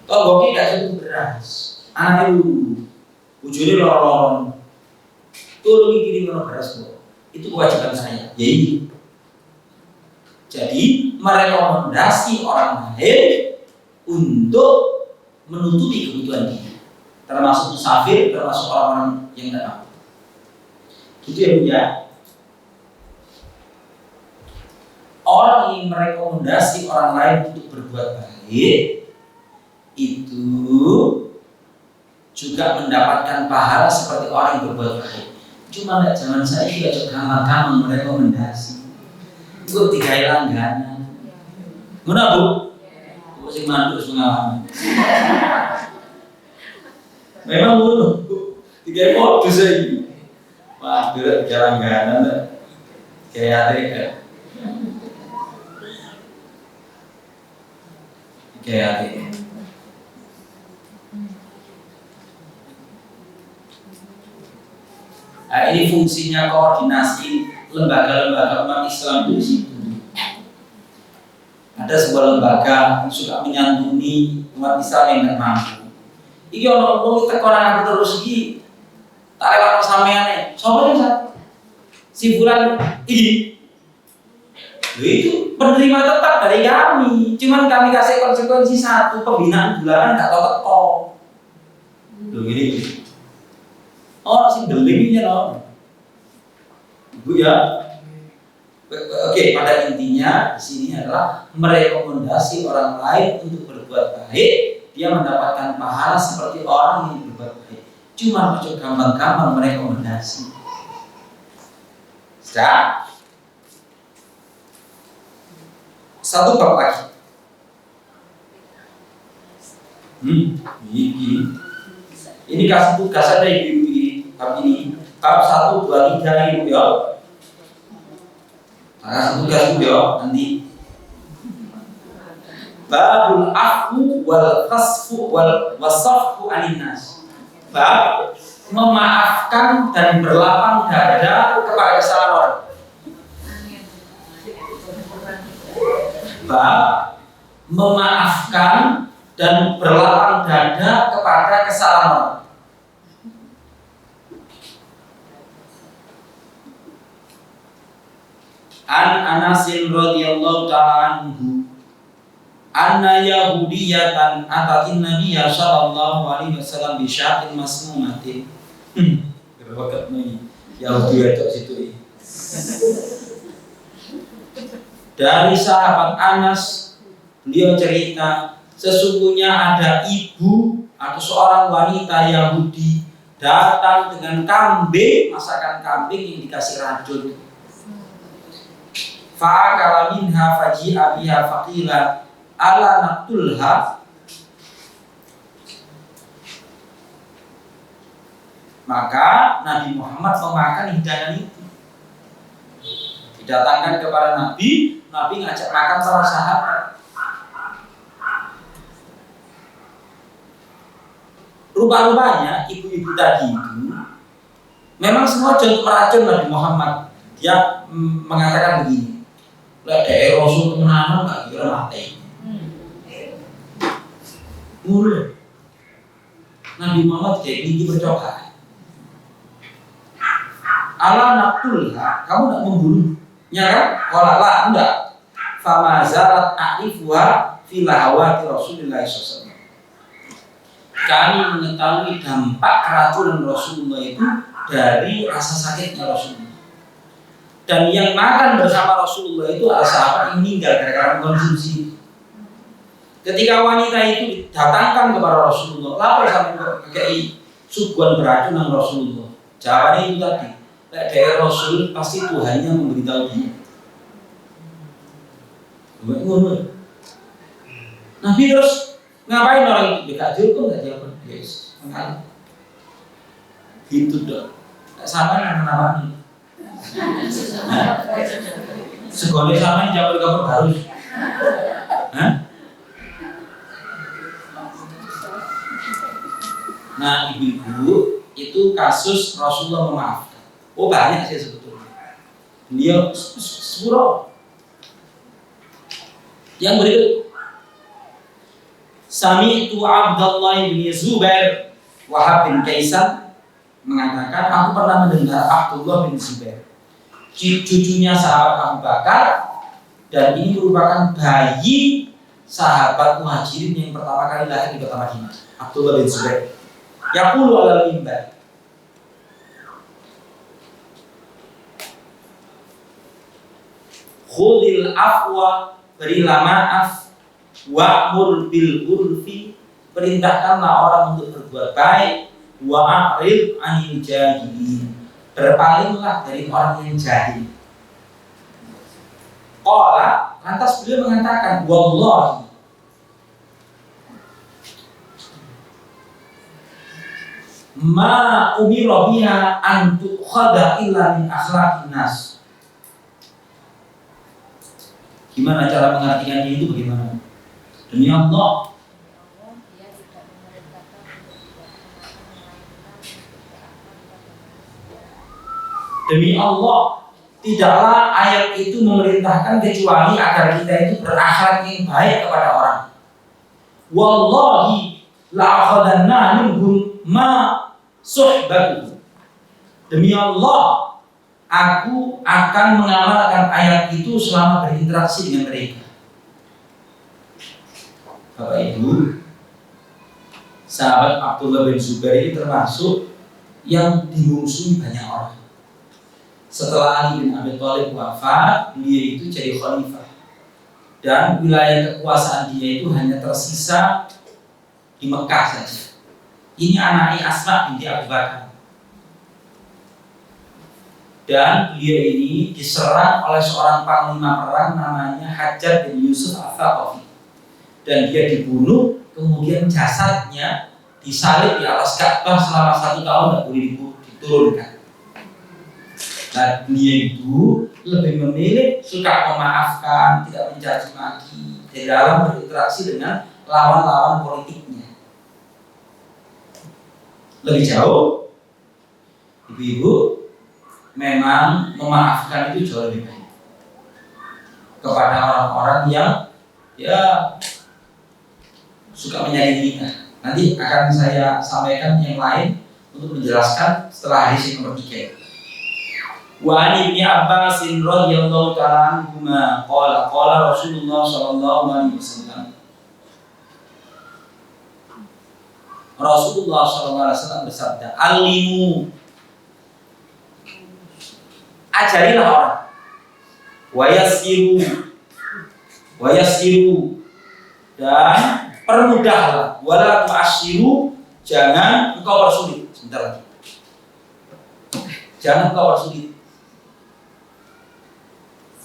Tonggoki gak cukup beras. Anak itu ujungnya lorong. Tolong kirim beras bu. Itu kewajiban saya. Jadi merekomendasi orang lain untuk menutupi kebutuhan dia, termasuk musafir, termasuk orang-orang yang tidak mampu. Gitu ya Bu ya. Orang yang merekomendasi orang lain untuk berbuat baik itu juga mendapatkan pahala seperti orang yang berbuat baik. Cuma tidak zaman saya juga gampang merekomendasi. Gue tiga langganan. Mana Bu? Gue sih mandu pengalaman. Memang Bu, tiga modus saya. Wah, tiga langganan. Kayak ada. Nah, ini fungsinya koordinasi lembaga-lembaga umat Islam di situ. Ada sebuah lembaga yang suka menyantuni umat Islam yang tidak mampu. Iki orang kita orang aku terus iki tak lewat sampean. Soalnya si bulan ini itu penerima tetap dari kami, cuman kami kasih konsekuensi satu, pembinaan bulanan nggak tahu. Loh gini, sih delingnya loh, Bu ya. Oke, pada intinya di sini adalah merekomendasi orang lain untuk berbuat baik, dia mendapatkan pahala seperti orang yang berbuat baik. Cuma macam gampang-gampang merekomendasi. Sudah. Satu bab lagi. Ini kasih tugas ada ibu bab ini. Bab 1, 2, 3 ibu ya. Kasih tugas ibu ya nanti. Babul afu wal khasfu wal wasafhu anin nas. Bab memaafkan dan berlapang dada kepada kesalahan orang. Bab memaafkan dan berlapang dada kepada kesalahan orang. An Anasin radhiyallahu ta'ala anhu anna yahudiyatan atatin nabiyya sallallahu alaihi wasallam bi syaqin masmumatin. Berbakat nih Yahudi itu situ. Dari sahabat Anas, beliau cerita, sesungguhnya ada ibu atau seorang wanita Yahudi datang dengan kambing, masakan kambing yang dikasih racun. Fa'akala minha faji'a biha faqila ala naqtulha. Maka Nabi Muhammad memakan hidangan itu. Didatangkan kepada Nabi, Nabi ngajak makan para sahabat. Rupa-rupanya ibu-ibu tadi itu memang sengaja untuk meracun Nabi Muhammad. Dia mengatakan begini, lek dhek Rasul temenan gak kira mati. Mulu Nabi Muhammad kayak gini bercoba. Allah naktulha, kamu nak membunuhnya kan? Kalau lah enggak. Fama zalat a'rifuha fil hawati Rasulullah SAW. Kami mengetahui dampak keracunan Rasulullah itu dari rasa sakitnya Rasulullah. Dan yang makan bersama Rasulullah itu adalah sahabat yang meninggal gara-gara mengkonsumsi. Ketika wanita itu didatangkan kepada Rasulullah, lapor sampai pakai suguhan beracun dengan Rasulullah. Jawabannya itu tadi, dari Rasul pasti Tuhannya memberitahu dia. Nabi terus ngapain orang itu? Gak jauh nggak jawab, guys. Mengalir. Gitu dong. Tak sama dengan nama ini. Sekolah sama ini jawab kabar baru. Hah? Nah, ibu-ibu itu kasus Rasulullah memaafkan. Oh banyak sih sebetulnya. Beliau surah. Yang berikut, Sami'tu Abdullah bin Zubair Wahab bin Kaisan mengatakan, aku pernah mendengar Abdullah bin Zubair, cucunya sahabat Abu Bakar, dan ini merupakan bayi sahabat Muhajirin yang pertama kali lahir di kota Madinah. Abdullah bin Zubair yaqulu alal mimbar, khudil afwa, berilah maaf, wa'mur bil urfi, perintahkanlah orang untuk berbuat baik, wa'arid anil jahilin, berpalinglah dari orang yang jahil. Qala, lantas beliau mengatakan, wallahi, ma umira biha an tukhadha illa min akhlaqin nas. Gimana cara mengartikannya itu bagaimana? Demi Allah, demi Allah, tidaklah ayat itu memerintahkan kecuali agar kita itu berakhlak yang baik kepada orang. Wallahi la'akhadanna minhum ma suhbatuhu. Demi Allah, aku akan mengamalkan ayat itu selama berinteraksi dengan mereka. Bapak Ibu, sahabat Abdullah bin Zubair ini termasuk yang dimusuhi banyak orang. Setelah Ali bin Abi Thalib wafat, dia itu jadi khalifah, dan wilayah kekuasaan dia itu hanya tersisa di Mekah saja. Ini anaknya Asma binti Abu Bakar, dan beliau ini diserang oleh seorang panglima perang namanya Hajjaj bin Yusuf Al-Thaqafi, dan dia dibunuh, kemudian jasadnya disalib di atas Ka'bah selama 1 tahun, tidak boleh diturunkan. Nah, dia itu lebih memilih suka memaafkan, tidak mencaci maki di dalam berinteraksi dengan lawan-lawan politiknya. Lebih jauh, ibu-ibu, memang memaafkan itu jauh lebih baik kepada orang-orang yang suka menyakiti kita. Nanti akan saya sampaikan yang lain untuk menjelaskan setelah hadis yang nomor 3. Wa an Ibnu Abbas radhiyallahu ta'ala anhuma qala Rasulullah sallallahu alaihi wasallam, Rasulullah sallallahu alaihi wasallam bersabda, alimu, ajarilah orang, wa yassiru, dan permudahlah, wala tu'assiru, jangan engkau persulit. Sebentar lagi, jangan engkau persulit.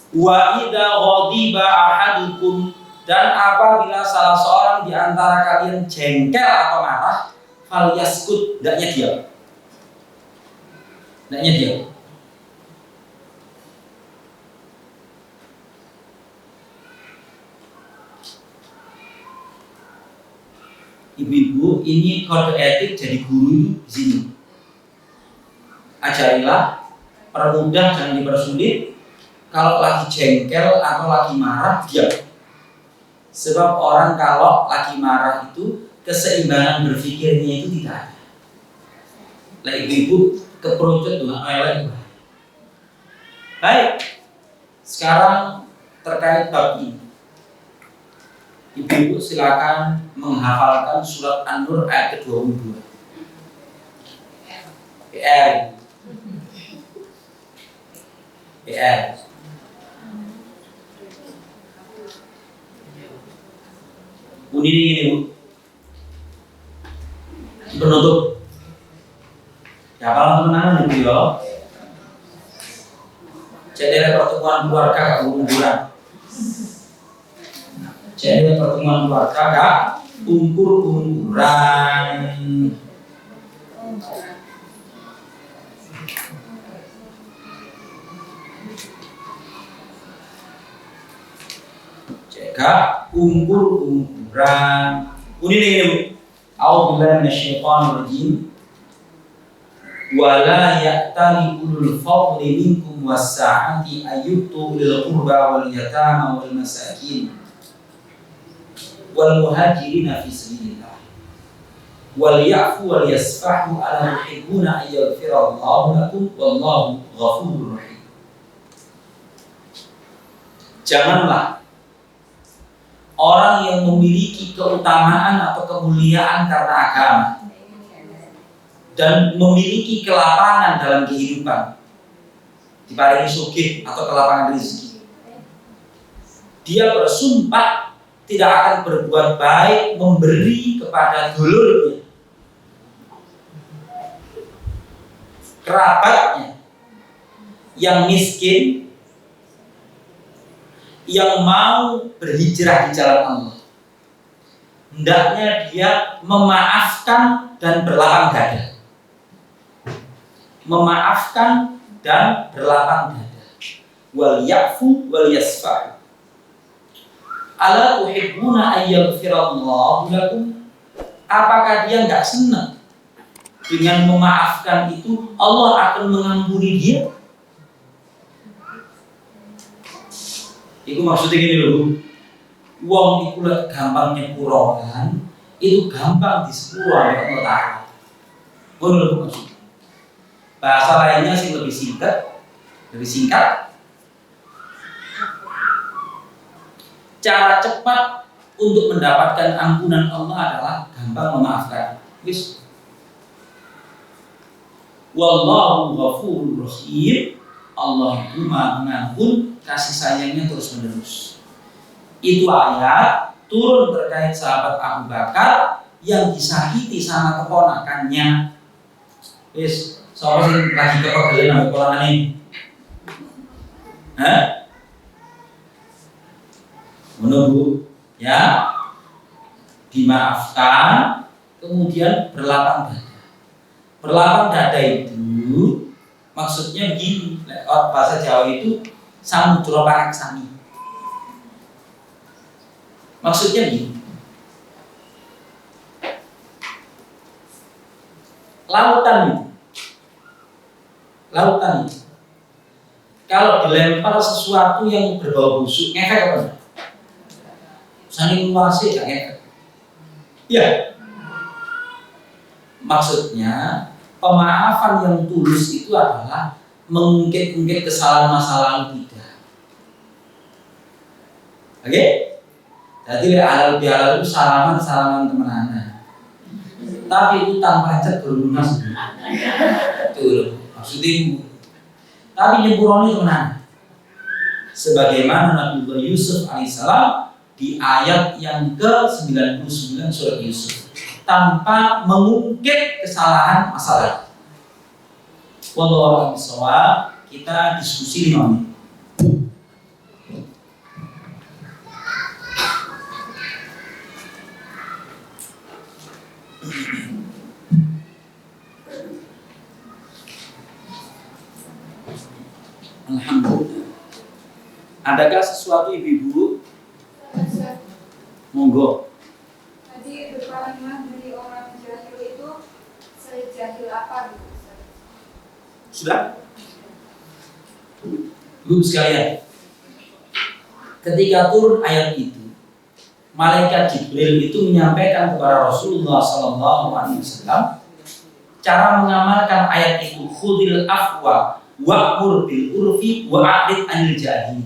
Wa idza ghadiba ahadukum, dan apabila salah seorang di antara kalian jengkel atau marah, falyaskut, hendaknya diam. ibu-ibu, ini kode etik jadi guru di sini. Ajarilah, permudah jangan dipersulit. Kalau lagi jengkel atau lagi marah, diam. Sebab orang kalau lagi marah itu keseimbangan berpikirnya itu tidak ada. Lah ibu-ibu keperucut tuh, baik. Sekarang terkait bab ini, ibu-ibu silakan menghafalkan surat An-Nur ayat ke-22. PR. Bunyi ini Bu. Penutup. Ya kalau teman-teman ibu ya. Jadi pertemuan keluarga gak umur-umuran. Jadi pertemuan keluarga gak umur-umuran. Jaga umur-umuran. Bunyi ini Bu. A'udzubillahi minasyaitonir rajim. Wala ya'tali ulul fadli minkum was-sa'ati ayyutu lil qurba wal yatama wal masakin wal muhajirina fi sabilillah wal ya'fu wal yasfahu ala tuhibbuna an yaghfirallahu lakum wallahu ghafurur rahim. Janganlah orang yang memiliki keutamaan atau kemuliaan karena agama dan memiliki kelapangan dalam kehidupan, diparingi sugih atau kelapangan rezeki, dia bersumpah tidak akan berbuat baik memberi kepada dulurnya, kerabatnya yang miskin, yang mau berhijrah di jalan Allah. Hendaknya dia memaafkan dan berlapang dada. Memaafkan dan berlapang dada. Wal ya'fu wal yasfahu. Ala tuhibbuna an yaghfirallahu lakum? Apakah dia enggak senang dengan memaafkan itu Allah akan mengampuni dia? Itu maksudnya gini loh. Wong itu gampang nyepurokan, itu gampang disepuro oleh Allah Ta'ala. Benar maksudnya. Bahasa lainnya sih lebih singkat. Cara cepat untuk mendapatkan ampunan Allah adalah gampang memaafkan. Wis. Wallahu ghafurur rahim. Allah itu Maha Pengampun, kasih sayangnya terus menerus. Itu ayat turun terkait sahabat Abu Bakar yang disakiti sama keponakannya. Wis. Soalnya sih lagi kepegelen sama keponakan ini. Menunggu ya, dimaafkan, kemudian berlapang dada. Berlapang dada itu maksudnya begini, bahasa Jawa itu samudra paraksami. Maksudnya begini, lautan itu kalau dilempar sesuatu yang berbau busuk, ngefek apa enggak? Saking luasnya gak ngefek. Ya. Maksudnya pemaafan yang tulus itu adalah mengungkit-ungkit kesalahan masa lalu kita. Oke? Jadi halal bihalal itu salaman temenan. Tapi itu tanpa hajat berlunas. Betul. Maksudnya tapi nyempuroni temenan. Sebagaimana Nabi Yusuf alaihissalam di ayat yang ke-99 surat Yusuf, tanpa mengungkit kesalahan masa lalu. Wallahu a'lam bishawab. Kita diskusi 5 menit. Alhamdulillah. Adakah sesuatu ibu-ibu? Monggo. Tadi depan Sudah? Ibu sekalian, ketika turun ayat itu, malaikat Jibril itu menyampaikan kepada Rasulullah SAW cara mengamalkan ayat itu. Khudil afwa wa'mur bil urfi wa'rid anil jahil.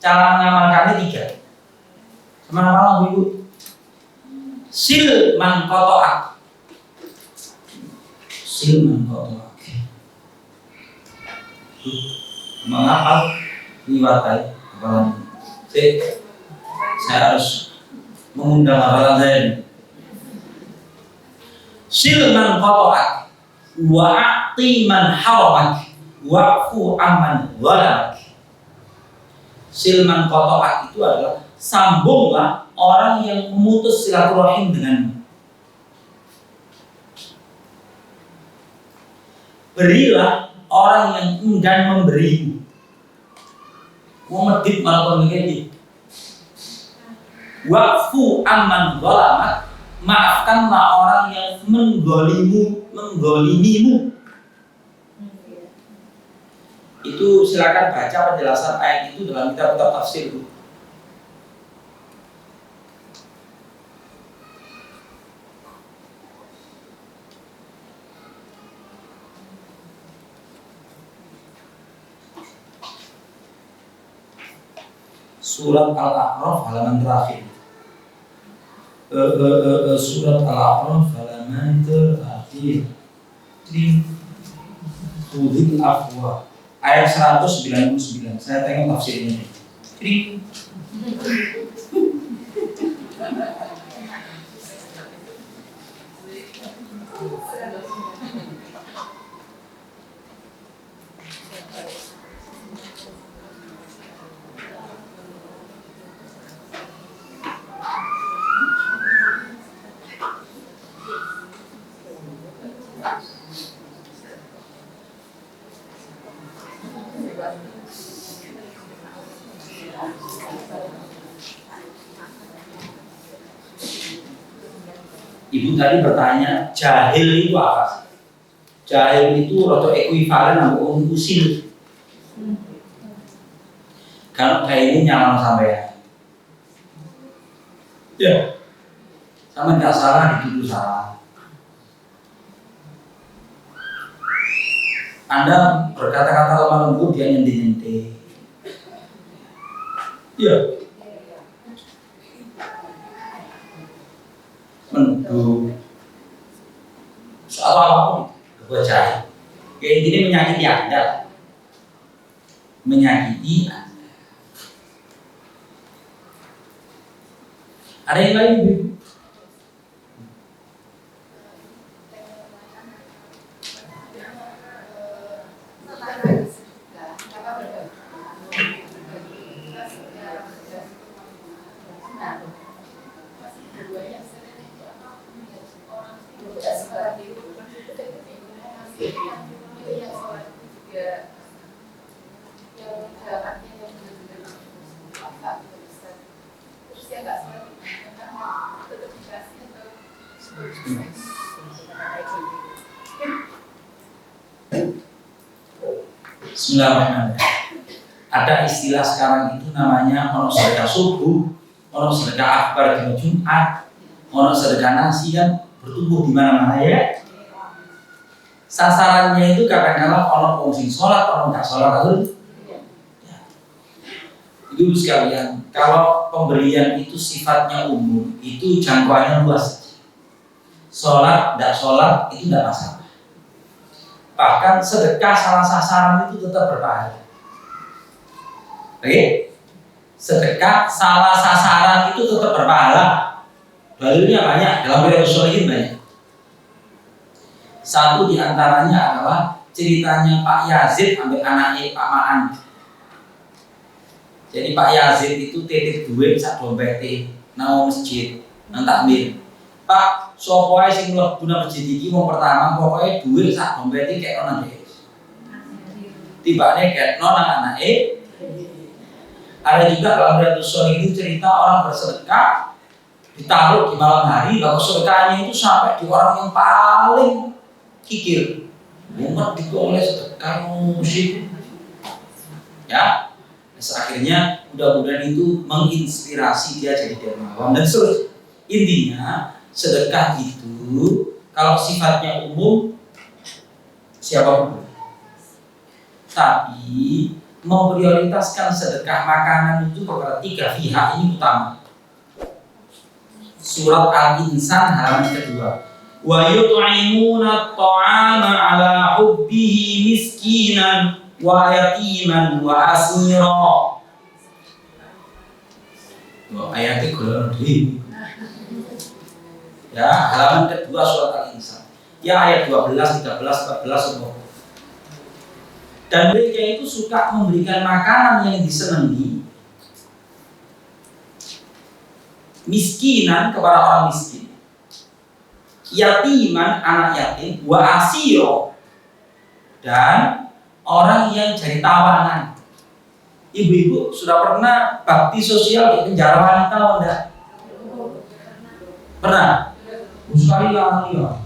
Cara mengamalkannya 3. Sama-sama Ibu. Sil man qata'ak. Sil man qata'ak. Mengapa liwatai hafalan? Saya harus mengundang hafalan saya ini. Sil man qata'ak wa'ati man haramak wa'fu amman walamak. Silman qata'ak itu adalah sambunglah orang yang memutus silaturahim denganmu. Berilah orang yang enggan memberimu. Mau medit malah begini. Wa'fu amman walamak, maafkanlah orang yang menggolimimu. Itu silakan baca penjelasan ayat itu dalam kitab-kitab tafsir. Surat Al-A'raf halaman terakhir. Surat Al-A'raf halaman terakhir. Khudil afwa ayat 199. Saya tengok tafsirnya. Ibu tadi bertanya, jahil itu apa? Jahil itu roto ekuivalen sama usil. Kalau kayak ini nyaman sampai ya, sama nggak salah dituduh salah. Anda berkata-kata lemah lembut, dia nyentil-nyentil. Ya. Mendung soal apapun kebaca ya, intinya menyakiti Anda, menyakiti Anda. Ada yang lain Bu? Bismillahirrahmanirrahim. Ada istilah sekarang itu namanya ono sedekah subuh, ono sedekah akbar di Jumat, ono sedekah nasi kan bertumbuh di mana-mana ya. Sasarannya itu kadang-kadang ono wong sing salat, ono enggak salat atau ya. Ibu sekalian, kalau pemberian itu sifatnya umum, itu jangkauannya luas. Salat, enggak salat itu enggak masalah. Bahkan sedekah salah sasaran itu tetap berbahaya. Oke? Sedekah salah sasaran itu tetap berpahala. Dalilnya banyak, dalam Riyadhus Shalihin banyak. Satu diantaranya adalah ceritanya Pak Yazid sampai anaknya Pak Ma'an. Jadi Pak Yazid itu titip duit sak dompete nang masjid, nang takmir. Pak, sopo ae sing mlebu nang masjid iki wong pertama pokoke duit sak dompete kek ono nang tibane kek ono nang anake. Ada juga dalam Riyadhus Shalihin cerita orang bersedekah ditaruh di malam hari, lalu sedekahnya itu sampai di orang yang paling kikir. umat digoleh sedekah musik. Ya, terus akhirnya mudah-mudahan itu menginspirasi dia jadi dermawan dan seterusnya. Intinya sedekah itu kalau sifatnya umum siapapun, tapi memprioritaskan sedekah makanan itu kepada 3 pihak ini utama. Surat Al-Insan halaman kedua. Wa yut'imuna at-ta'ama 'ala hubbihi miskinan wa yatiman wa asira. Ayatnya golongan dhewe. Ya, halaman kedua surat Al-Insan. Ya ayat 12, 13, 14 semua. Dan mereka itu suka memberikan makanan yang disenangi miskinan kepada orang miskin, yatiman anak yatim, wa asiro dan orang yang jadi tawanan. Ibu-ibu sudah pernah bakti sosial di penjara wanita enggak? Pernah? Sekali lah ya.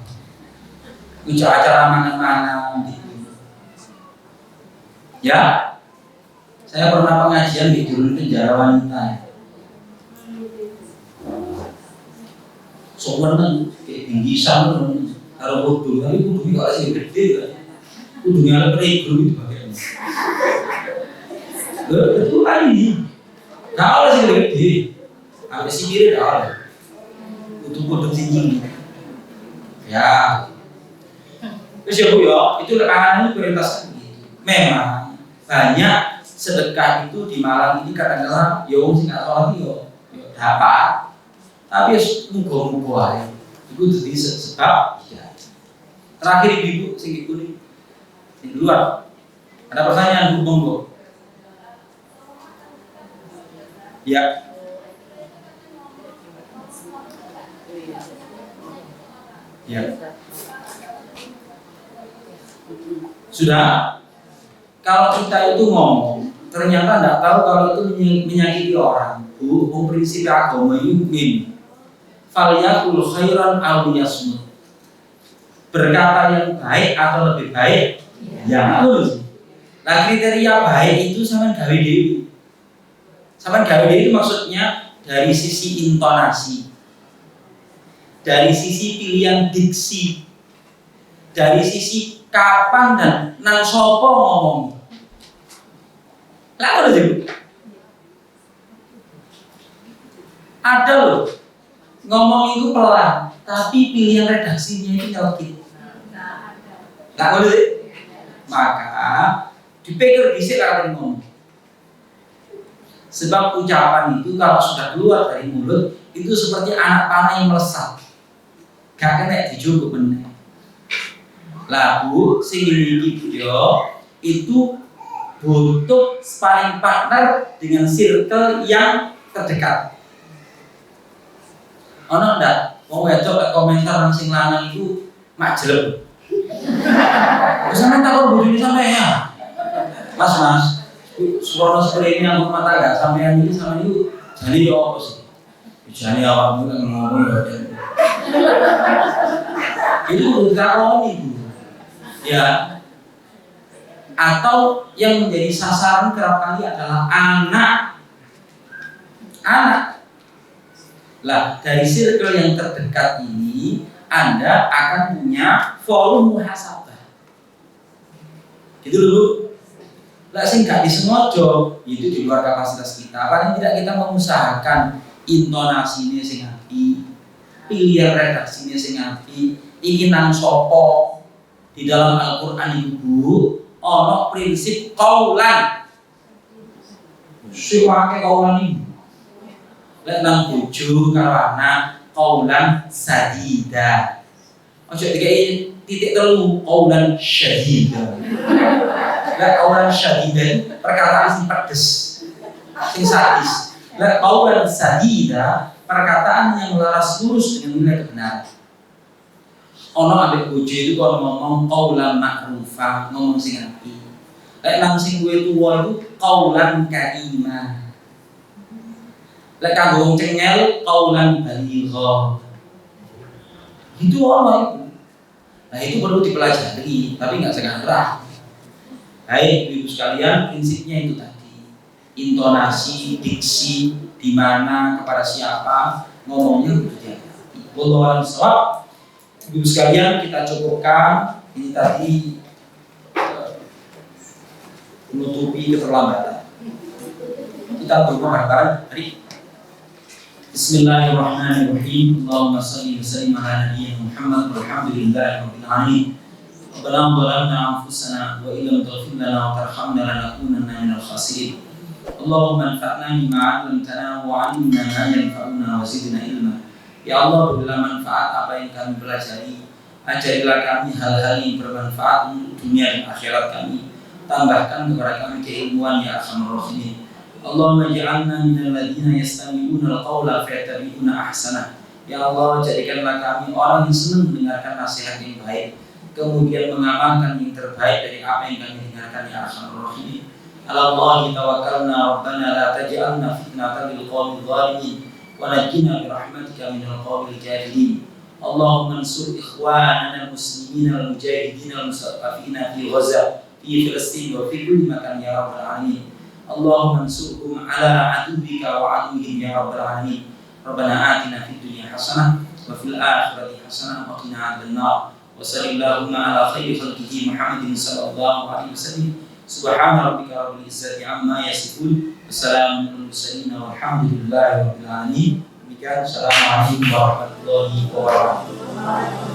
Bicara acara mana-mana gitu. Ya, saya pernah pengajian di penjara wanita. Soalnya kayak bingkisan kalau bodoh, tapi bodoh kalau sih gede kan, bodohnya ada perego itu bagiannya. Betul lagi, kalau sih gede, sampai si kiri dah, bodoh tinggi. Ya, terus ya bu ya, itu lekangan itu prioritas gitu. Memang banyak sedekah itu di Malang ini kadang-kadang ya sing nggak sholat yo dapat. Tapi mugo-mugo ae. Iku dadi sebab ya. Terakhir ibu sing iku nih. Di luar. Ada pertanyaan Bu monggo. Ya. Ya. Sudah. Kalau kita itu ngomong, ternyata tidak tahu kalau itu menyakiti orang. Hukum prinsip agama itu begini. Falyakul khairan aw liyasmut. Berkata yang baik atau lebih baik yang lurus. Nah kriteria baik itu sama gawe dewi. Sama gawe dewi itu maksudnya dari sisi intonasi, dari sisi pilihan diksi, dari sisi kapan dan nang sopo ngomong. Lah udah jadi. Ada loh. Ngomong itu pelan, tapi pilihan redaksinya itu nyelkit. Nggak boleh sih? Maka dipikir dhisik kalau ngomong. Sebab ucapan itu kalau sudah keluar dari mulut itu seperti anak panah yang melesat. Gak kena dijugo meneh. Lah Bu, sing iki yo itu butuh sparring partner dengan circle yang terdekat. Ono ndak? Wong wedok komentar nang sing lanang iku mak jelek. Wis sampe takon bojone sampe ya. Mas, suara seperti ini aku rumah tangga sampean iki sama niku jane yo opo sih? Jane awakmu nek ngomong ya. Itu udah takon iku. Ya. Atau yang menjadi sasaran kerap kali adalah anak. Lah dari circle yang terdekat ini Anda akan punya volume muhasabah. Gitu dulu. Lah sing gak disengaja itu di luar kapasitas kita. Paling tidak kita mengusahakan intonasinya sing apik, pilihan redaksinya sing apik, iki nang sapa. Di dalam Al-Qur'an itu ana prinsip qaulan. Sing wae qaulan iki. Lek nang bojo karo anak qaulan sadida. Ojo dikai titik telu qaulan syadida. Lek qaulan syadida perkataan sing pedes, sing sadis. Lek qaulan sadida perkataan yang laras lurus dengan nilai kebenaran. Ono ambek bojo itu kalau ngomong qaulan ma'rufah, ngomong sing apik. Lek nang sing duwe tuwa itu qaulan karimah. Lek kanggo wong cengel qaulan baligha. Itu ono itu. Nah itu perlu dipelajari, tapi nggak sekarang. Baik ibu sekalian, prinsipnya itu tadi, intonasi, diksi, di mana, kepada siapa, ngomongnya berjaga. Wallahu a'lam. Ibu sekalian, kita cukupkan ini tadi menutupi keterlambatan. Kita tunggu bareng-bareng. Bismillahirrahmanirrahim. Allahumma shalli wa sallim ala nabiyyina Muhammad walhamdulillahi rabbil alamin. Rabbana zalamna anfusana wa illam taghfir lana wa tarhamna lanakunanna minal khasirin. Allahumma anfa'na bima 'allamtana wa 'allimna ma yanfa'una wa zidna ilma. Ya Allah, berilah manfaat apa yang kami pelajari. Ajarilah kami hal-hal yang bermanfaat untuk dunia dan akhirat kami. Tambahkan kepada kami keilmuan ya arhamar rahimin. Allahumma ij'alna minal ladzina yastami'una al-qawla fayattabi'una ahsanah. Ya Allah, jadikanlah kami orang yang senang mendengarkan nasihat yang baik, kemudian mengamalkan yang terbaik dari apa yang kami dengarkan ya arhamar rahimin. Alallahi tawakkalna rabbana la taj'alna fitnatan lil qawmil zalimin wa najjina bi rahmatika minal qawmil jahilin. Allahumma ansur ikhwanana al-muslimin al-mujahidin al-mustad'afina fi Gaza, fi Filistin wa fi kulli makan ya rabbal alamin. Allahumma ansurhum ala aduwwika wa aduwwihim ya rabbal alamin. Rabbana atina fid dunya hasanah wa fil akhirati hasanah wa qina adzabannar. Wa sallallahu ala khairi khalqihi Muhammadin sallallahu alaihi wasallam. Subhana rabbika rabbil izzati amma yasifun. Wassalamu alal mursalin walhamdulillahi rabbil alamin. Assalamualaikum warahmatullahi wabarakatuh.